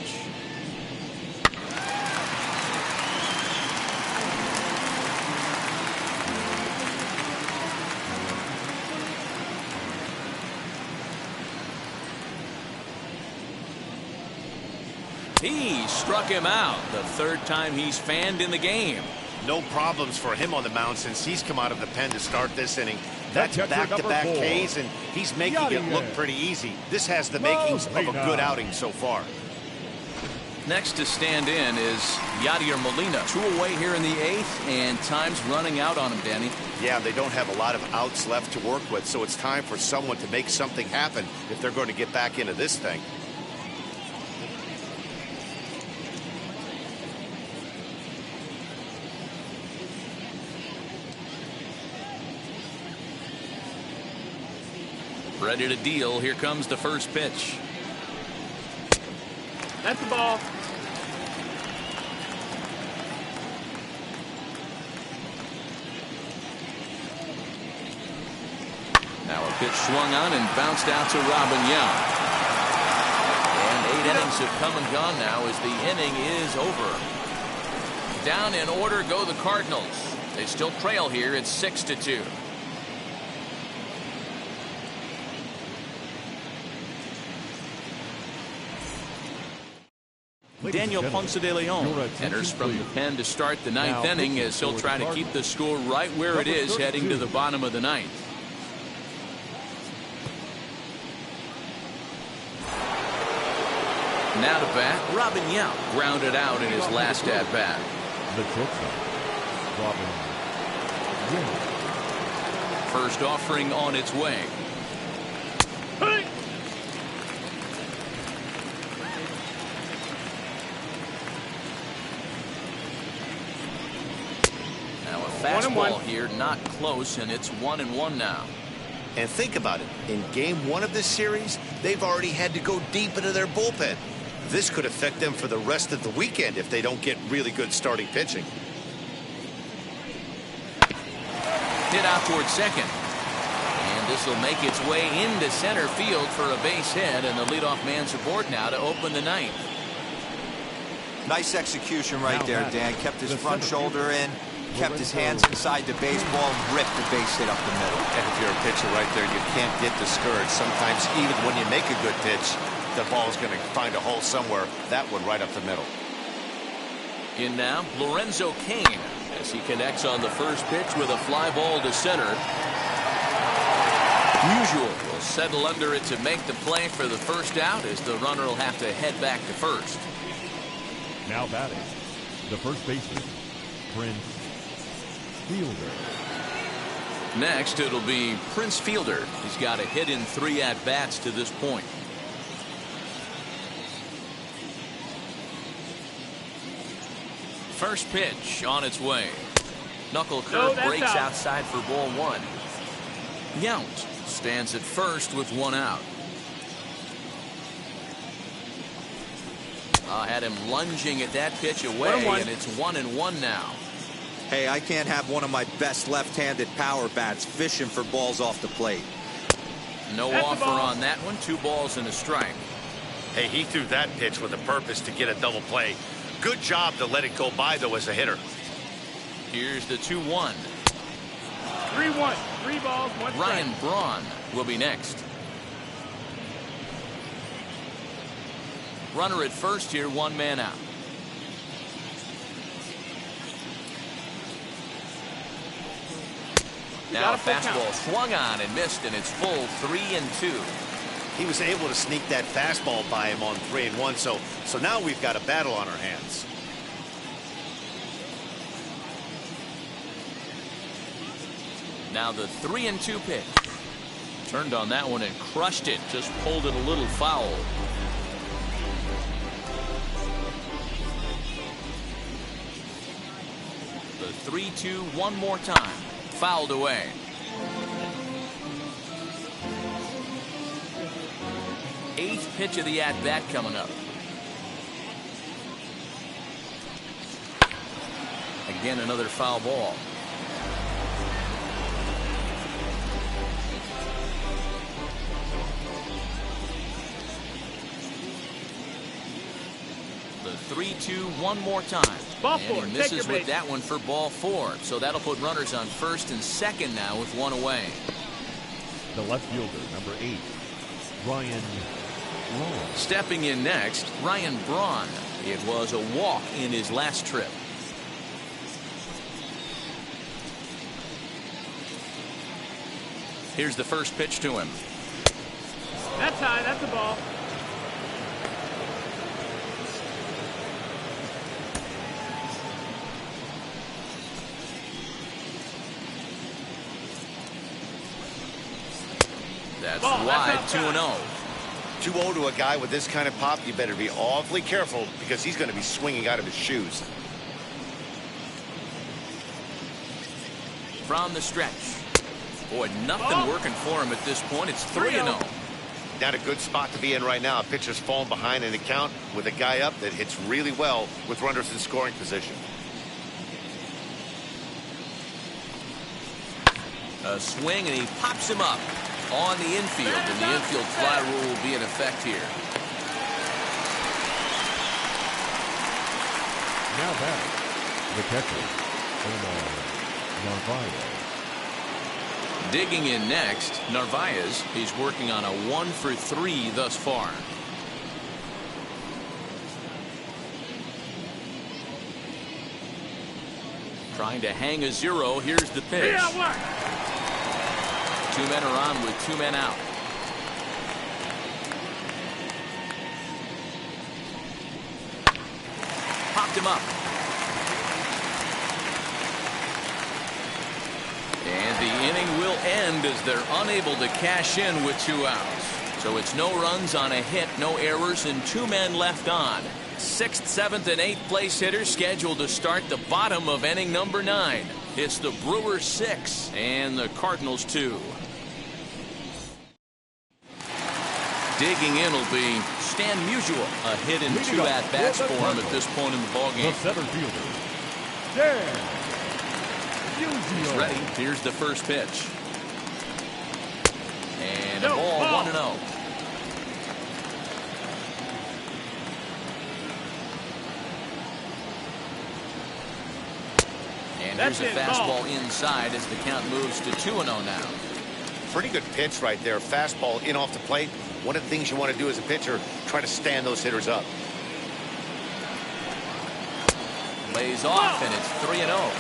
He struck him out. The 3rd time he's fanned in the game. No problems for him on the mound since he's come out of the pen to start this inning. That's back-to-back Ks, and he's making it look pretty easy. This has the makings of a good outing so far. Next to stand in is Yadier Molina. 2 away here in the 8th, and time's running out on him, Danny. Yeah, they don't have a lot of outs left to work with, so it's time for someone to make something happen if they're going to get back into this thing. Ready to deal. Here comes the first pitch. That's the ball. Now a pitch swung on and bounced out to Robin Young. And 8 innings have come and gone now as the inning is over. Down in order go the Cardinals. They still trail here. It's 6-2. Daniel Ponce de Leon enters from the pen to start the 9th inning as he'll try to keep the score right where it is heading to the bottom of the 9th. Now to bat, Robin Young grounded out in his last at bat. The shortstop, Robin Young. First offering on its way. Fastball here, not close, and it's 1-1 now. And think about it. In game 1 of this series, they've already had to go deep into their bullpen. This could affect them for the rest of the weekend if they don't get really good starting pitching. Hit out towards second. And this will make its way into center field for a base hit, and the leadoff man's aboard now to open the 9th. Nice execution right there, Dan. Kept his front shoulder in. Kept his hands inside the baseball and ripped the base hit up the middle. And if you're a pitcher right there, you can't get discouraged. Sometimes even when you make a good pitch, the ball's going to find a hole somewhere. That one right up the middle. In now, Lorenzo Cain as he connects on the first pitch with a fly ball to center. Usual will settle under it to make the play for the first out as the runner will have to head back to first. Now batting, the first baseman, Prince Fielder. Next, it'll be Prince Fielder. He's got a hit in 3 at-bats to this point. First pitch on its way. Knuckle curve breaks outside for ball 1. Yount stands at first with 1 out. Had him lunging at that pitch away, and it's 1-1 now. Hey, I can't have one of my best left-handed power bats fishing for balls off the plate. No offer on that one. 2 balls and a strike. Hey, he threw that pitch with a purpose to get a double play. Good job to let it go by, though, as a hitter. Here's the 2-1. 3-1. 3 balls, 1 strike. Ryan Braun will be next. Runner at first here, 1 man out. Now a fastball swung on and missed, and it's full 3-2. He was able to sneak that fastball by him on 3-1, so now we've got a battle on our hands. Now the 3-2 pitch. Turned on that one and crushed it. Just pulled it a little foul. The 3-2 one more time. Fouled away. Eighth pitch of the at-bat coming up. Again, another foul ball. The 3-2 one more time. Ball And 4. he Take misses your with base. that one for ball 4. So that'll put runners on first and second now with 1 away. The left fielder, number 8, Ryan Braun. Stepping in next, Ryan Braun. It was a walk in his last trip. Here's the first pitch to him. That's high. That's a ball. That's Ball, wide, that's 2-0. 2-0 to a guy with this kind of pop, you better be awfully careful because he's going to be swinging out of his shoes. From the stretch. Boy, nothing working for him at this point. It's 3-0. Not a good spot to be in right now. A pitcher's falling behind in the count with a guy up that hits really well with runners in scoring position. A swing, and he pops him up on the infield, and the infield fly rule will be in effect here. Now back, the catcher, Omar Narvaez. Digging in next, Narvaez. He's working on a 1-for-3 thus far. Trying to hang a 0. Here's the pitch. 2 men are on with 2 men out. Popped him up. And the inning will end as they're unable to cash in with 2 outs. So it's no runs on a hit, no errors, and 2 men left on. 6th, 7th, and 8th place hitters scheduled to start the bottom of inning number 9. It's the Brewers 6 and the Cardinals 2. Digging in will be Stan Musial. A hit in 2 at-bats for him at this point in the The ballgame. center fielder, Dan He's Musial. ready. Here's the first pitch. And a No, ball, ball. 1-0. And here's That's a it, ball. fastball inside as the count moves to 2-0 now. Pretty good pitch right there. Fastball in off the plate. One of the things you want to do as a pitcher, try to stand those hitters up. Lays off, and it's 3-0.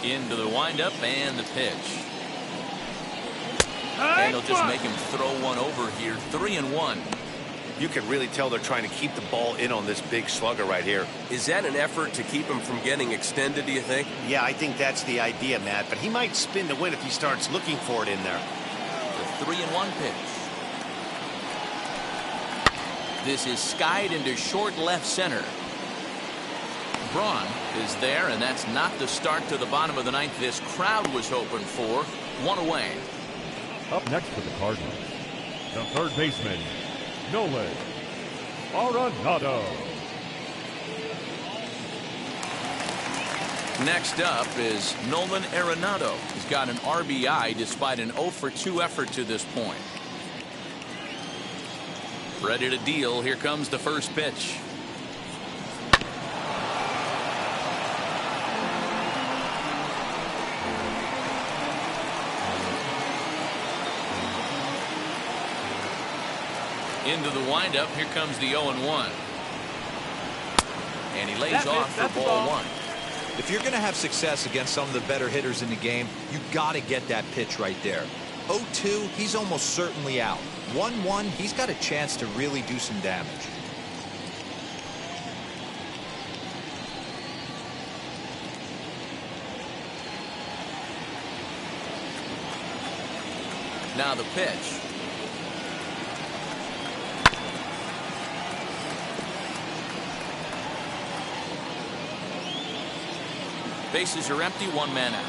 Into the windup and the pitch. And they'll just make him throw one over here. 3-1. You can really tell they're trying to keep the ball in on this big slugger right here. Is that an effort to keep him from getting extended, do you think? Yeah, I think that's the idea, Matt. But he might spin to win if he starts looking for it in there. The 3-1 pitch. This is skied into short left center. Braun is there, and that's not the start to the bottom of the 9th this crowd was hoping for. 1 away. Up next for the Cardinals, The third baseman, Nolan Arenado. Next up is Nolan Arenado. He's got an RBI despite an 0 for 2 effort to this point. Ready to deal. Here comes the first pitch. Into the windup. Here comes the 0-1. And he lays off for ball 1. If you're going to have success against some of the better hitters in the game, you got to get that pitch right there. 0-2, he's almost certainly out. 1-1, he's got a chance to really do some damage. Now the pitch. Bases are empty, 1 man out.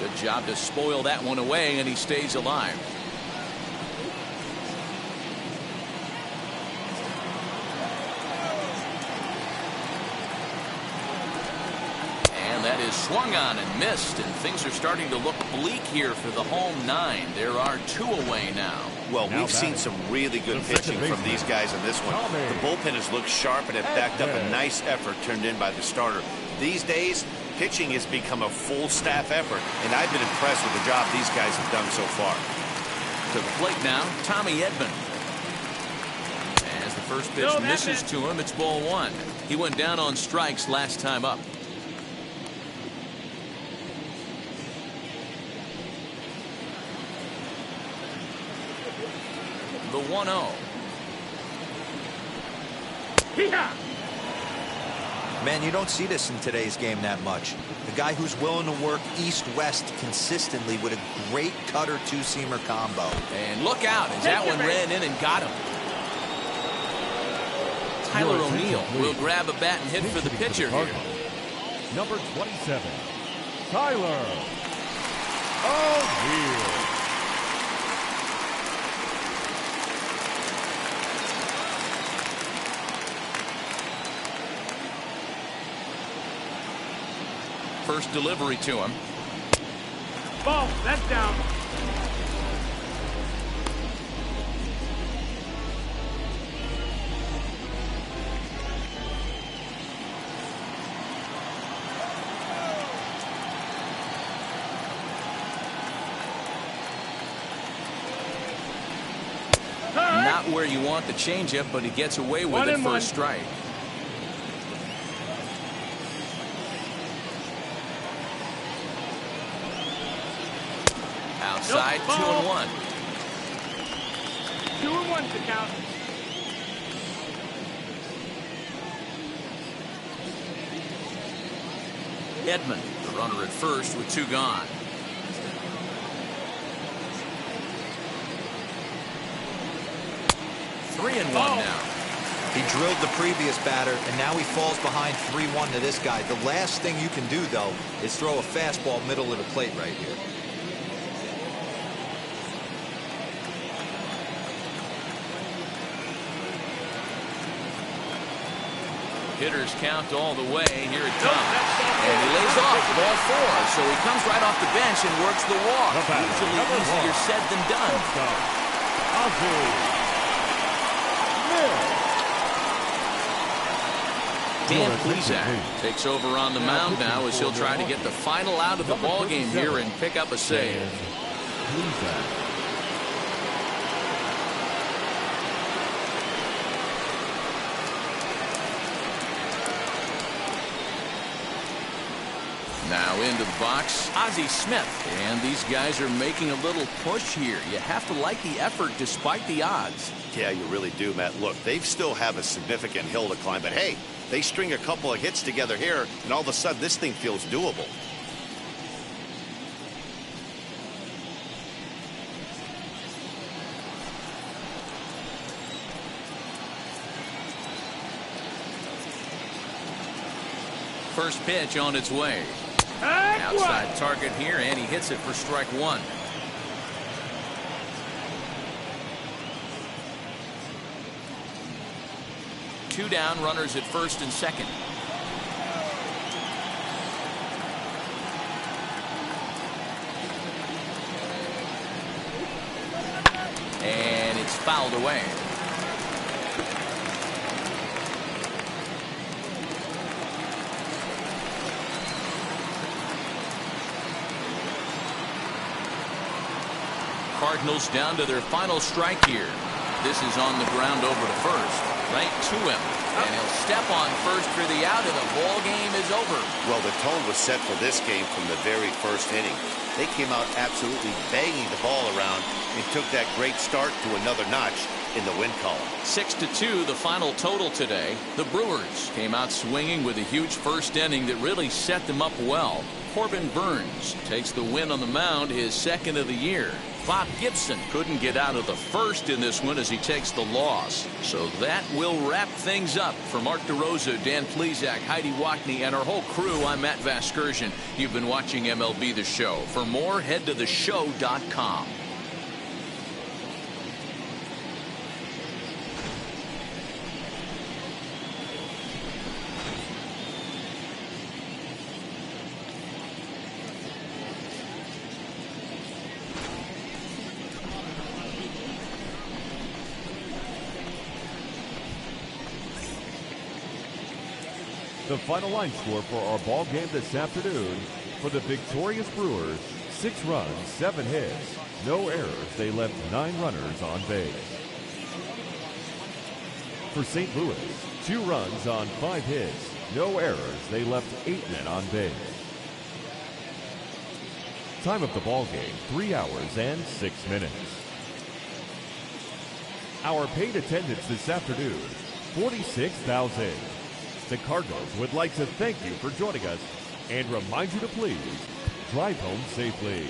Good job to spoil that one away, and he stays alive. And that is swung on and missed, and things are starting to look bleak here for the home 9. There are 2 away now. Well, we've seen some really good pitching from these guys in this one. The bullpen has looked sharp and have backed up a nice effort turned in by the starter. These days, pitching has become a full staff effort, and I've been impressed with the job these guys have done so far. To the plate now, Tommy Edman. As the first pitch misses to him, it's ball 1. He went down on strikes last time up. The 1-0. Man, you don't see this in today's game that much. The guy who's willing to work east-west consistently with a great cutter two-seamer combo. And look out as that one ran in and got him. Tyler O'Neill will grab a bat and hit for the pitcher here. Number 27, Tyler O'Neill. First delivery to him. Ball, that's down. Not where you want the changeup, but he gets away with it for a strike. Outside, 2-1. 2-1 to count. Edman, the runner at first with 2 gone. Three and one now. He drilled the previous batter, and now he falls behind 3-1 to this guy. The last thing you can do, though, is throw a fastball middle of the plate right here. Hitters count all the way. Here it comes. And he lays off ball 4. So he comes right off the bench and works the walk. Usually easier said than done. Dan Plesac takes over on the mound now as he'll try to get the final out of the ball game here and pick up a save. Now into the box, Ozzie Smith. And these guys are making a little push here. You have to like the effort despite the odds. Yeah, you really do, Matt. Look, they still have a significant hill to climb, but hey, they string a couple of hits together here, and all of a sudden this thing feels doable. First pitch on its way. Outside target here, and he hits it for strike one. Two down, runners at first and second. And it's fouled away. Cardinals down to their final strike here. This is on the ground over to first. Right to him. And he'll step on first for the out, and the ball game is over. Well, the tone was set for this game from the very first inning. They came out absolutely banging the ball around and took that great start to another notch in the win column. 6-2 the final total today. The Brewers came out swinging with a huge first inning that really set them up well. Corbin Burns takes the win on the mound, his second of the year. Bob Gibson couldn't get out of the first in this one as he takes the loss. So that will wrap things up. For Mark DeRosa, Dan Plesac, Heidi Wackney, and our whole crew, I'm Matt Vasgersian. You've been watching MLB The Show. For more, head to theshow.com. The final line score for our ball game this afternoon: for the victorious Brewers, 6 runs, 7 hits, no errors. They left 9 runners on base. For St. Louis, 2 runs on 5 hits, no errors. They left 8 men on base. Time of the ball game, 3 hours and 6 minutes. Our paid attendance this afternoon, 46,000. The Cardinals would like to thank you for joining us and remind you to please drive home safely.